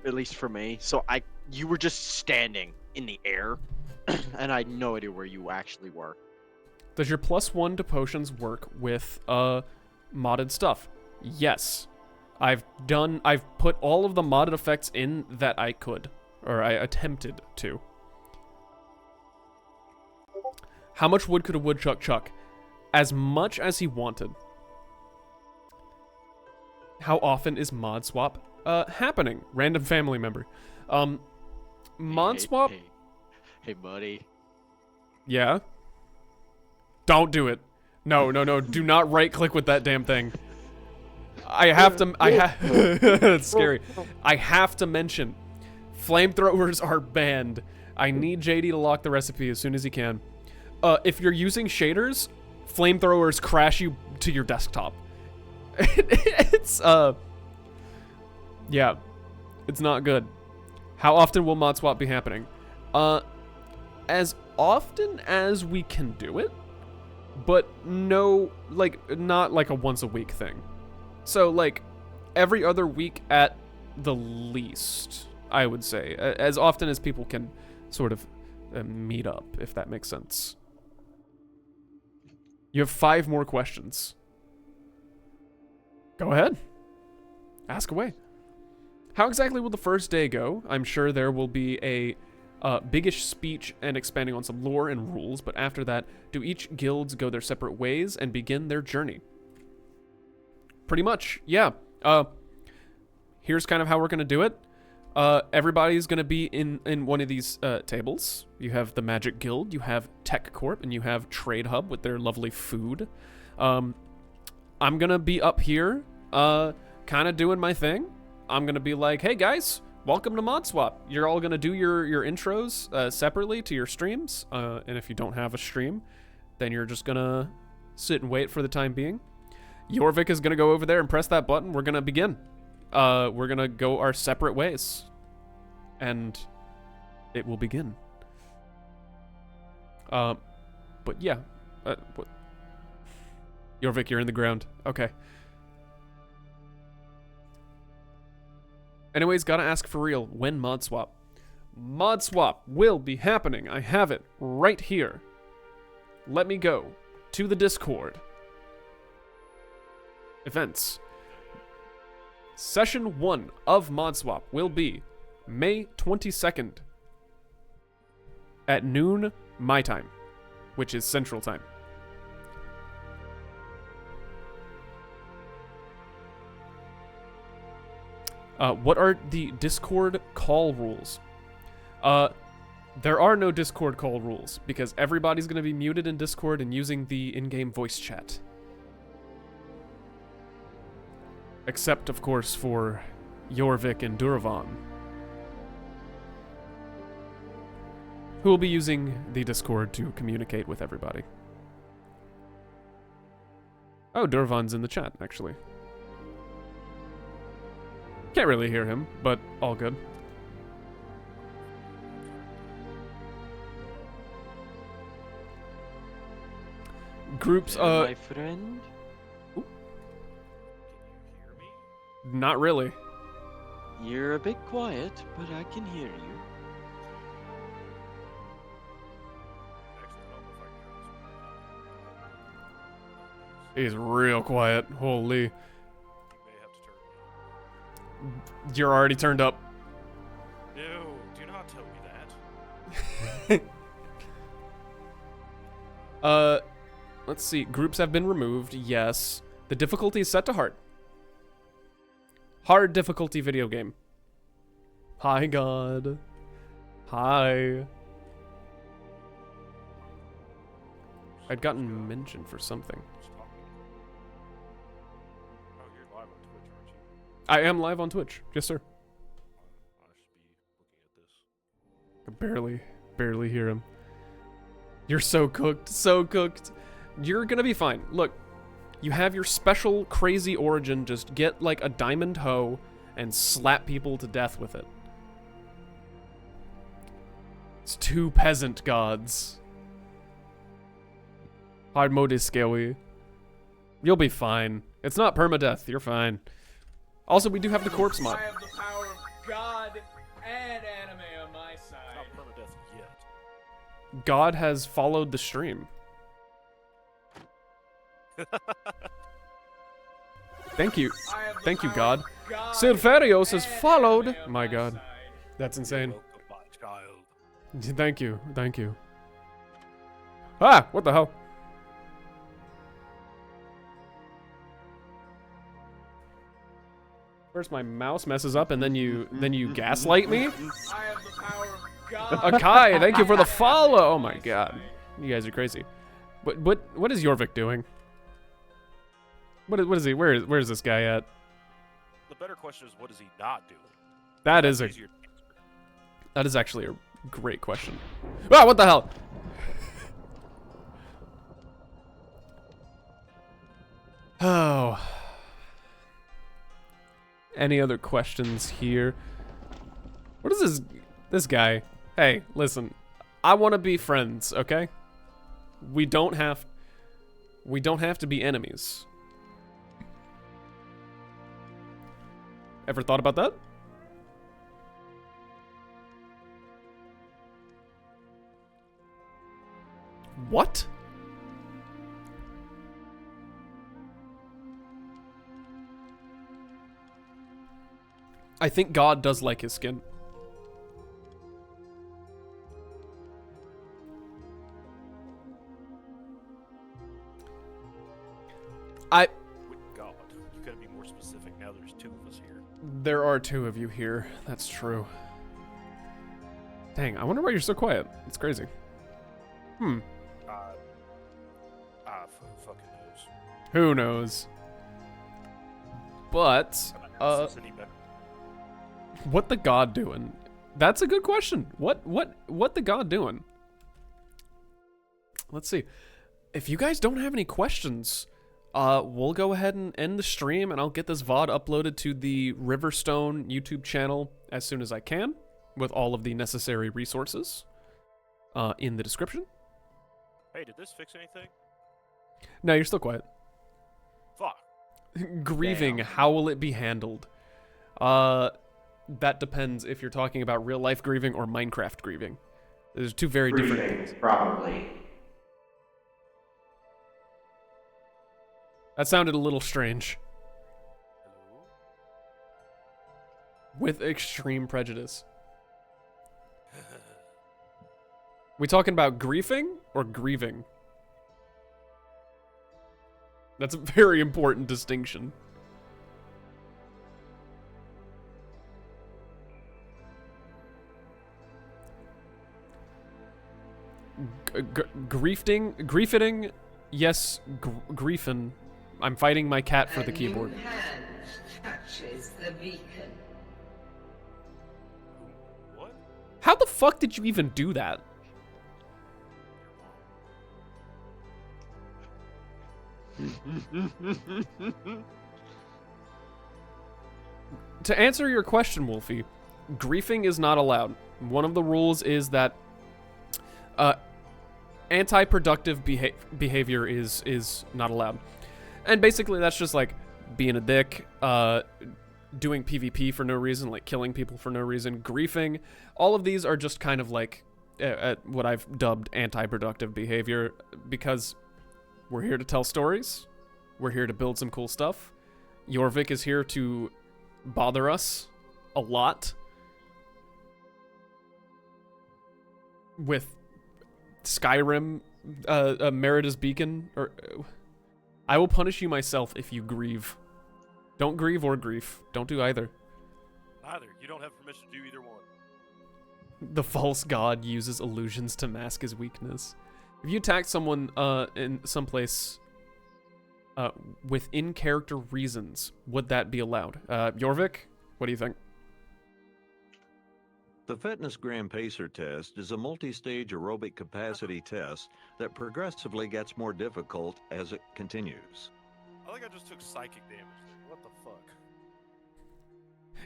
Speaker 2: At least for me. So you were just standing in the air, and I had no idea where you actually were.
Speaker 1: Does your +1 to potions work with modded stuff? Yes. I've put all of the modded effects in that I could, or I attempted to. How much wood could a woodchuck chuck? As much as he wanted. How often is Modswap happening? Random family member. Modswap.
Speaker 2: Hey, buddy.
Speaker 1: Yeah. Don't do it. No. Do not right click with that damn thing. It's scary. I have to mention, flamethrowers are banned. I need JD to lock the recipe as soon as he can. If you're using shaders, flamethrowers crash you to your desktop. Yeah, it's not good. How often will Modswap be happening? As often as we can do it, but no, not like a once a week thing. So like every other week at the least, I would say, as often as people can sort of meet up, if that makes sense. You have 5 more questions. Go ahead. Ask away. How exactly will the first day go? I'm sure there will be a biggish speech and expanding on some lore and rules, but after that, do each guilds go their separate ways and begin their journey? Pretty much, yeah. Here's kind of how we're going to do it. Everybody's gonna be in one of these tables. You have the Magic Guild, you have Tech Corp, and you have Trade Hub with their lovely food. I'm gonna be up here, kind of doing my thing. I'm gonna be like, hey guys, welcome to Modswap. You're all gonna do your intros separately to your streams, and if you don't have a stream, then you're just gonna sit and wait for the time being. Jorvik is gonna go over there and press that button. We're gonna begin. We're gonna go our separate ways, and it will begin. But yeah, what? Jorvik, you're in the ground. Okay. Anyways, gotta ask for real, when Modswap? Modswap will be happening. I have it right here. Let me go to the Discord. Events. Session 1 of Modswap will be May 22nd at noon my time, which is Central Time. What are the Discord call rules? There are no Discord call rules because everybody's going to be muted in Discord and using the in-game voice chat. Except, of course, for Jorvik and Duravan, who will be using the Discord to communicate with everybody. Oh, Duravan's in the chat, actually. Can't really hear him, but all good. Groups,
Speaker 2: My friend?
Speaker 1: Ooh. Not really.
Speaker 2: You're a bit quiet, but I can hear you.
Speaker 1: He's real quiet. Holy. You're already turned up.
Speaker 8: No, do not tell me that.
Speaker 1: Let's see. Groups have been removed. Yes. The difficulty is set to hard. Hard difficulty video game. Hi, God. Hi. I'd gotten mentioned for something.
Speaker 8: Oh, you're live on Twitch, aren't you?
Speaker 1: I am live on Twitch. Yes, sir.
Speaker 8: I should be looking at this.
Speaker 1: I barely hear him. You're so cooked. So cooked. You're gonna be fine. Look, you have your special crazy origin. Just get like a diamond hoe and slap people to death with it. It's 2 peasant gods. Hard mode is scary. You'll be fine. It's not permadeath. You're fine. Also, we do have the corpse mod.
Speaker 6: I have the power of God and anime on my side.
Speaker 8: Not permadeath yet.
Speaker 1: God has followed the stream. Thank you.
Speaker 6: I have the
Speaker 1: Thank you,
Speaker 6: power
Speaker 1: God.
Speaker 6: of God
Speaker 1: Silverios has
Speaker 6: and
Speaker 1: followed.
Speaker 6: anime on
Speaker 1: My God.
Speaker 6: side.
Speaker 1: That's insane.
Speaker 8: Welcome, my child.
Speaker 1: Thank you. Thank you. Ah, what the hell? First my mouse messes up and then you gaslight me?
Speaker 6: I have the power of God.
Speaker 1: Akai, thank you for the follow. Oh my
Speaker 6: on
Speaker 1: God.
Speaker 6: side.
Speaker 1: You guys are crazy. What is Jorvik doing? What is he? Where is this guy at?
Speaker 8: The better question is, what is he not doing?
Speaker 1: That
Speaker 8: That's
Speaker 1: is
Speaker 8: easier to answer.
Speaker 1: that is actually a great question. Ah, what the hell? Oh. Any other questions here? What is this guy? Hey, listen. I want to be friends, okay? We don't have to be enemies. Ever thought about that? What? I think God does like his skin.
Speaker 8: With God, you gotta be more specific. Now there's 2 of us here.
Speaker 1: There are two of you here. That's true. Dang, I wonder why you're so quiet. It's crazy.
Speaker 8: Who fucking knows?
Speaker 1: Who knows? But,
Speaker 8: Is any better?
Speaker 1: what the god doing? That's a good question. What the god doing? Let's see. If you guys don't have any questions, we'll go ahead and end the stream, and I'll get this VOD uploaded to the Riverstone YouTube channel as soon as I can, with all of the necessary resources in the description.
Speaker 8: Hey, did this fix anything?
Speaker 1: No, you're still quiet.
Speaker 8: Fuck.
Speaker 1: Grieving,
Speaker 2: Damn.
Speaker 1: how will it be handled? That depends if you're talking about real life grieving or Minecraft grieving. There's two very different things.
Speaker 5: Probably.
Speaker 1: That sounded a little strange.
Speaker 8: Hello?
Speaker 1: With extreme prejudice. We talking about griefing or grieving? That's a very important distinction. Griefing, yes, griefing. I'm fighting my cat for the keyboard.
Speaker 9: Hand touches the beacon.
Speaker 8: What?
Speaker 1: How the fuck did you even do that? To answer your question, Wolfie, griefing is not allowed. One of the rules is that anti-productive behavior is not allowed. And basically that's just like being a dick, doing PvP for no reason, like killing people for no reason, griefing. All of these are just kind of like what I've dubbed anti-productive behavior, because we're here to tell stories. We're here to build some cool stuff. Jorvik is here to bother us a lot with Skyrim, Merida's Beacon, or I will punish you myself if you grieve. Don't grieve or grief. Don't do either.
Speaker 8: Neither. You don't have permission to do either one.
Speaker 1: The false god uses illusions to mask his weakness. If you attack someone in some place with in-character reasons, would that be allowed? Jorvik, what do you think?
Speaker 10: The Fitness Gram Pacer test is a multi-stage aerobic capacity test that progressively gets more difficult as it continues.
Speaker 8: I think I just took psychic damage there. What the fuck?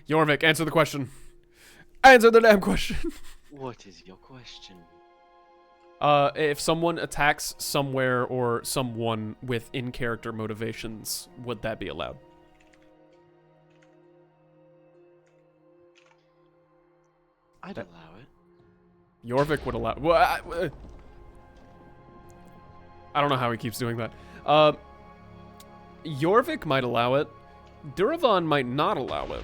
Speaker 1: Jorvik, answer the question. Answer the damn question.
Speaker 2: What is your question?
Speaker 1: If someone attacks somewhere or someone with in-character motivations, would that be allowed?
Speaker 2: I'd allow it.
Speaker 1: Jorvik would allow. Well, I don't know how he keeps doing that. Jorvik might allow it. Duravan might not allow it.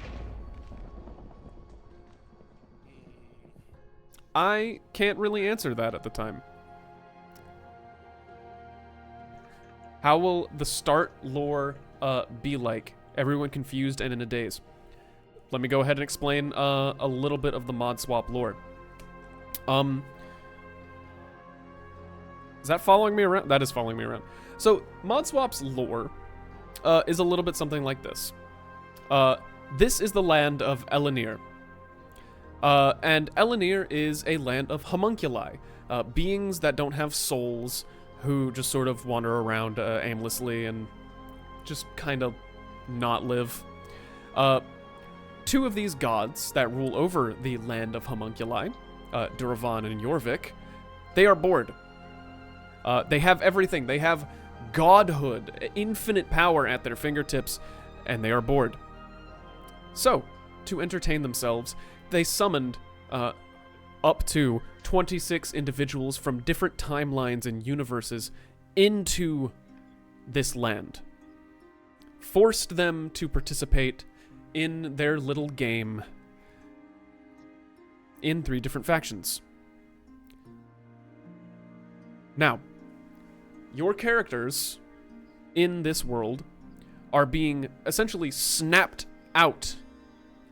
Speaker 1: I can't really answer that at the time. How will the start lore be like? Everyone confused and in a daze. Let me go ahead and explain a little bit of the Modswap lore. Is that following me around? That is following me around. So, Modswap's lore is a little bit something like this. This is the land of Elenir. And Elenir is a land of homunculi, beings that don't have souls, who just sort of wander around aimlessly and just kind of not live. Two of these gods that rule over the land of homunculi, Duravan and Jorvik, they are bored. They have everything. They have godhood, infinite power at their fingertips, and they are bored. So, to entertain themselves, they summoned up to 26 individuals from different timelines and universes into this land. Forced them to participate in their little game in 3 different factions. Now, your characters in this world are being essentially snapped out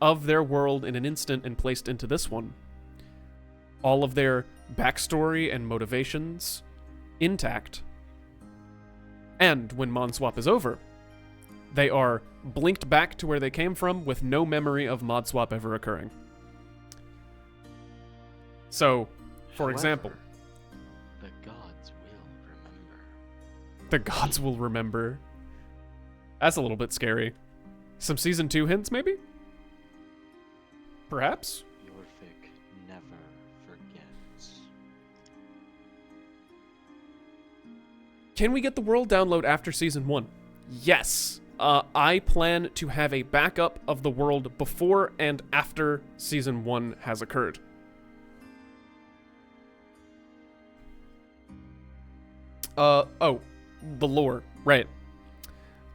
Speaker 1: of their world in an instant and placed into this one. All of their backstory and motivations intact. And when Modswap is over, they are blinked back to where they came from with no memory of Modswap ever occurring. So, for
Speaker 2: However,
Speaker 1: example,
Speaker 2: the gods will remember.
Speaker 1: the gods will remember. That's a little bit scary. Some season 2 hints, maybe? Perhaps?
Speaker 2: Yorvik never forgets.
Speaker 1: Can we get the world download after season 1? Yes. I plan to have a backup of the world before and after season 1 has occurred. Oh, the lore, right.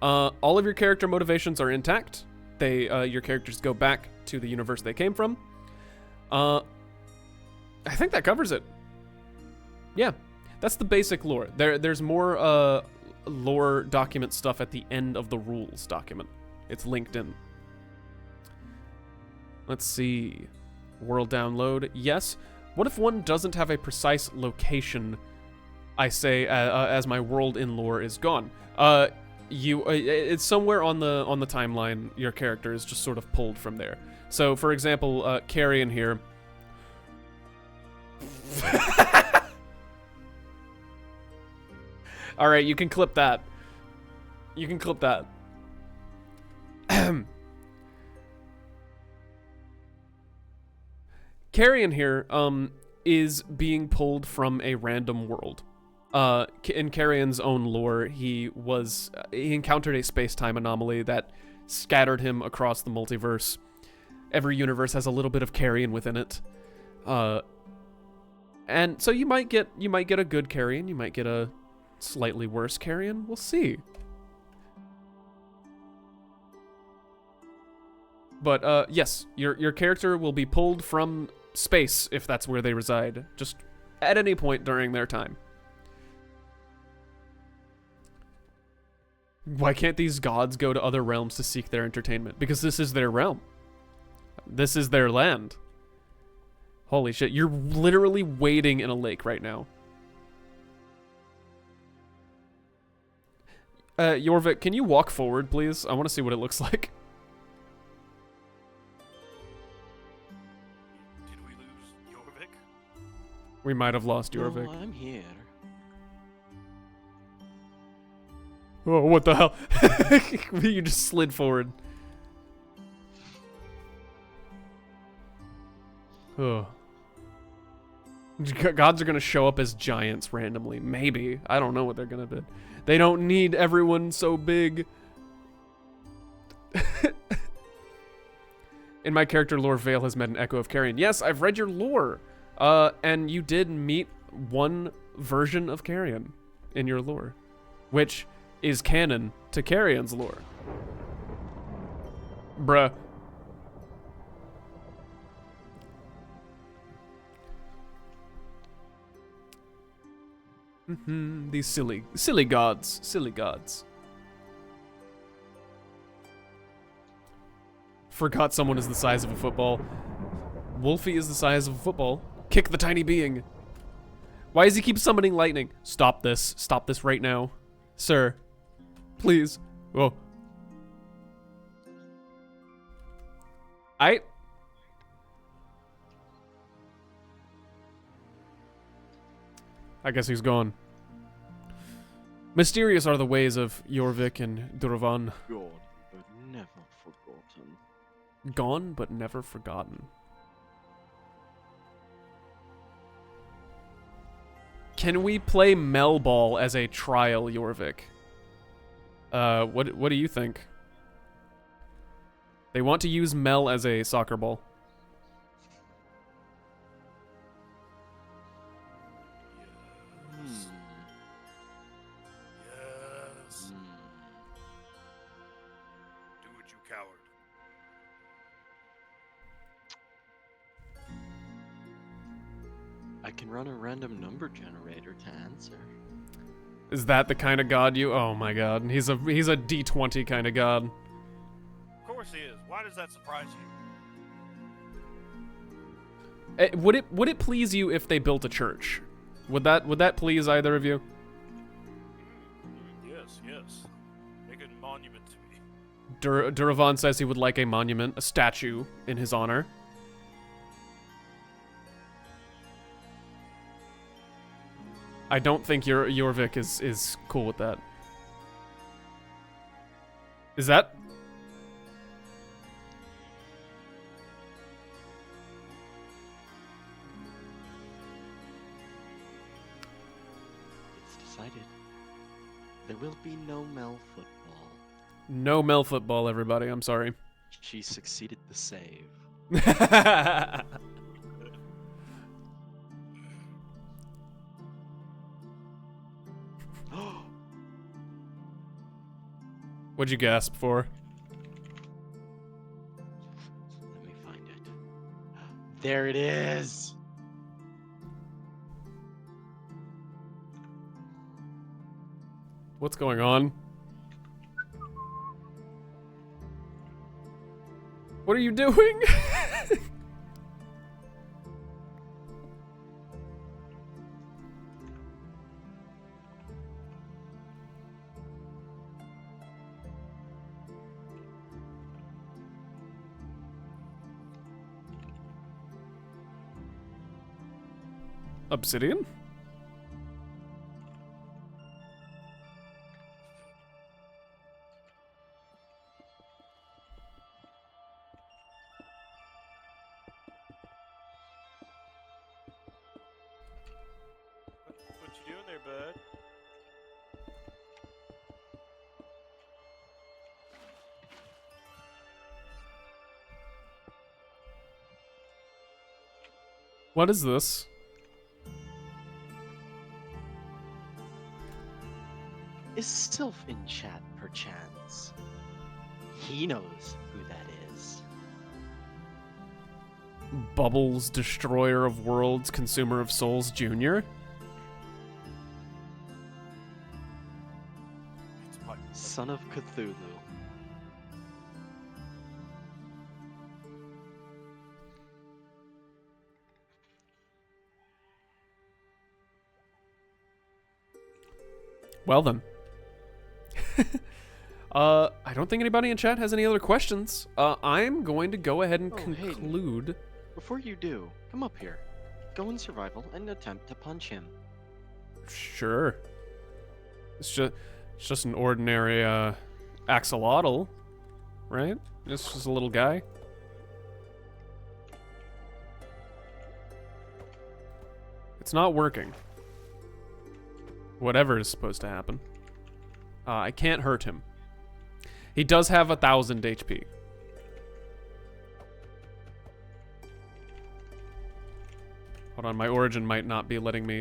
Speaker 1: All of your character motivations are intact. Your characters go back to the universe they came from. I think that covers it. Yeah, that's the basic lore. There's more lore document stuff at the end of the rules document. It's linked in. Let's see. World download, yes. What if one doesn't have a precise location, I say, as my world in lore is gone? It's somewhere on the timeline. Your character is just sort of pulled from there. So, for example, Carrion here. All right, you can clip that. You can clip that. Carrion here is being pulled from a random world. In Carrion's own lore, he encountered a space-time anomaly that scattered him across the multiverse. Every universe has a little bit of Carrion within it. And so you might get a good Carrion, you might get a slightly worse Carrion. We'll see. But yes, your character will be pulled from space if that's where they reside, just at any point during their time. Why can't these gods go to other realms to seek their entertainment? Because this is their realm. This is their land. Holy shit, you're literally wading in a lake right now. Yorvik, can you walk forward, please? I want to see what it looks like.
Speaker 8: Did we lose Yorvik?
Speaker 1: We might have lost Yorvik.
Speaker 2: No, I'm here.
Speaker 1: Oh, what the hell? You just slid forward. Oh. Gods are gonna show up as giants randomly. Maybe. I don't know what they're gonna be. They don't need everyone so big. In my character lore, Vale has met an echo of Carrion. Yes, I've read your lore. And you did meet one version of Carrion in your lore, which is canon to Carrion's lore. Bruh. These silly gods. Silly gods. Forgot someone is the size of a football. Wolfie is the size of a football. Kick the tiny being. Why does he keep summoning lightning? Stop this. Stop this right now. Sir. Please. Oh. I guess he's gone. Mysterious are the ways of Yorvik and Durvan.
Speaker 2: Gone, but never forgotten.
Speaker 1: Gone, but never forgotten. Can we play Mel Ball as a trial, Yorvik? What do you think? They want to use Mel as a soccer ball.
Speaker 8: Yes. Do it, you coward.
Speaker 2: I can run a random number generator to answer.
Speaker 1: Is that the kind of god you? Oh my god, he's a D20 kind of god.
Speaker 8: Of course he is. Why does that surprise you?
Speaker 1: Would it please you if they built a church? Would that please either of you?
Speaker 8: Yes, yes. Make a monument to me.
Speaker 1: Duravan says he would like a monument, a statue in his honor. I don't think Jorvik is cool with that. Is that?
Speaker 2: It's decided. There will be no Mel football.
Speaker 1: No Mel football, everybody. I'm sorry.
Speaker 2: She succeeded the save.
Speaker 1: What'd you gasp for?
Speaker 2: Let me find it. There it is.
Speaker 1: What's going on? What are you doing? Obsidian?
Speaker 8: What you doing there, bud?
Speaker 1: What is this?
Speaker 2: Is Sylph in chat, perchance? He knows who that is.
Speaker 1: Bubbles, Destroyer of Worlds, Consumer of Souls Jr.?
Speaker 8: It's my
Speaker 2: Son of Cthulhu.
Speaker 1: Well then. I don't think anybody in chat has any other questions. I'm going to go ahead and
Speaker 2: Oh, Hayden.
Speaker 1: conclude.
Speaker 2: Before you do, come up here. Go in survival and attempt to punch him.
Speaker 1: Sure. It's just an ordinary axolotl, right? It's just a little guy. It's not working. Whatever is supposed to happen. I can't hurt him. He does have 1,000 HP. Hold on, my origin might not be letting me,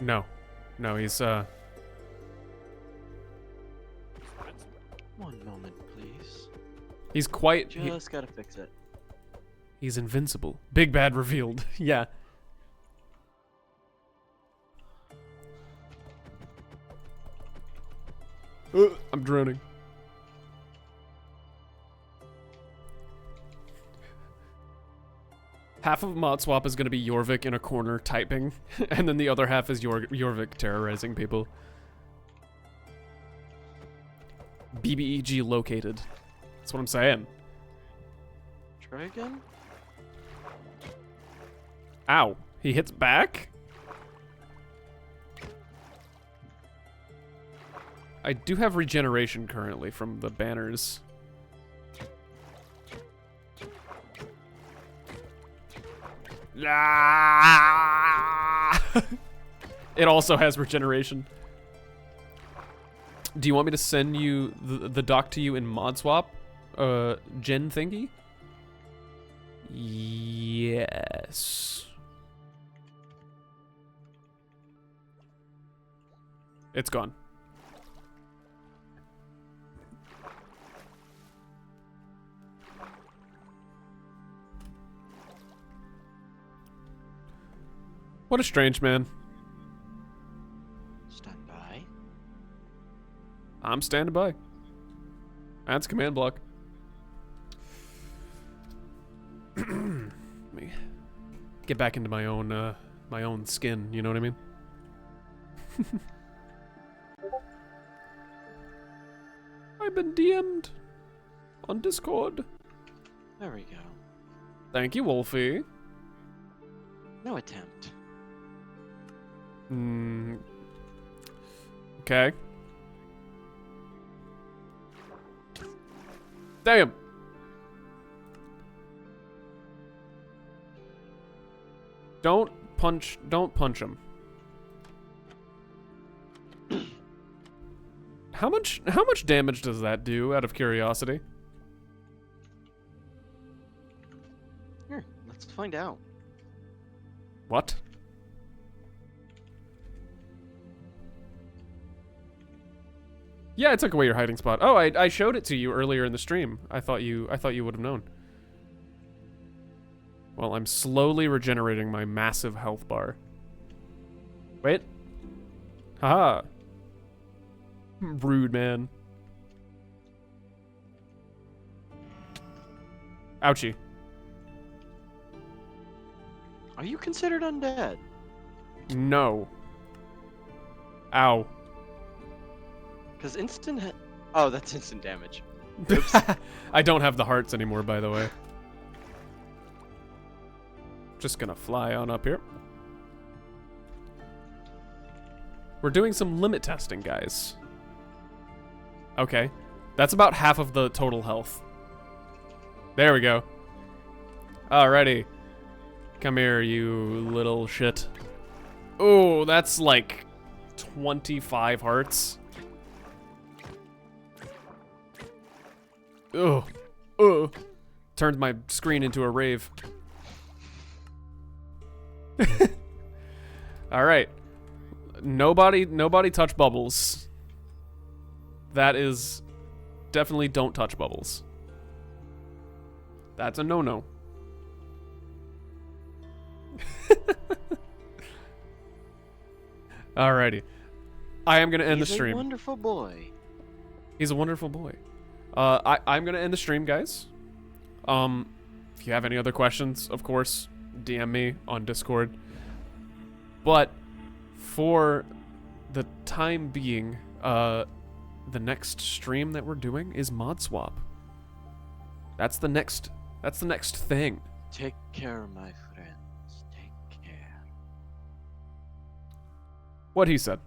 Speaker 1: No. No, he's,
Speaker 2: One moment, please.
Speaker 1: He's quite...
Speaker 2: Just gotta fix it.
Speaker 1: He's invincible. Big bad revealed. Yeah. I'm droning. Half of Modswap is going to be Jorvik in a corner typing, and then the other half is Jorvik terrorizing people. BBEG located. That's what I'm saying.
Speaker 2: Try again?
Speaker 1: Ow. He hits back? I do have regeneration currently from the banners. It also has regeneration. Do you want me to send you the doc to you in Modswap? Gen thingy? Yes. It's gone. What a strange man.
Speaker 2: Stand by.
Speaker 1: I'm standing by. That's command block. get back into my own skin. You know what I mean? I've been DM'd on Discord.
Speaker 2: There we go.
Speaker 1: Thank you, Wolfie.
Speaker 2: No attempt.
Speaker 1: Okay. Damn. Don't punch him. How much damage does that do, out of curiosity?
Speaker 2: Here, let's find out.
Speaker 1: What? Yeah, I took away your hiding spot. Oh, I showed it to you earlier in the stream. I thought you would have known. Well, I'm slowly regenerating my massive health bar. Wait. Haha. Rude, man. Ouchie.
Speaker 2: Are you considered undead?
Speaker 1: No. Ow.
Speaker 2: Because oh, that's instant damage.
Speaker 1: I don't have the hearts anymore, by the way. Just gonna fly on up here. We're doing some limit testing, guys. Okay. That's about half of the total health. There we go. Alrighty. Come here, you little shit. Oh, that's like 25 hearts. Ugh. Ugh. Turned my screen into a rave. Alright. Nobody touch bubbles. That is definitely don't touch bubbles. That's a no-no. Alrighty. I am gonna end the stream.
Speaker 2: He's a wonderful boy.
Speaker 1: He's a wonderful boy. I'm gonna end the stream, guys. If you have any other questions, of course, DM me on Discord. But for the time being, the next stream that we're doing is Modswap. That's the next thing.
Speaker 2: Take care, my friends. Take care.
Speaker 1: What he said.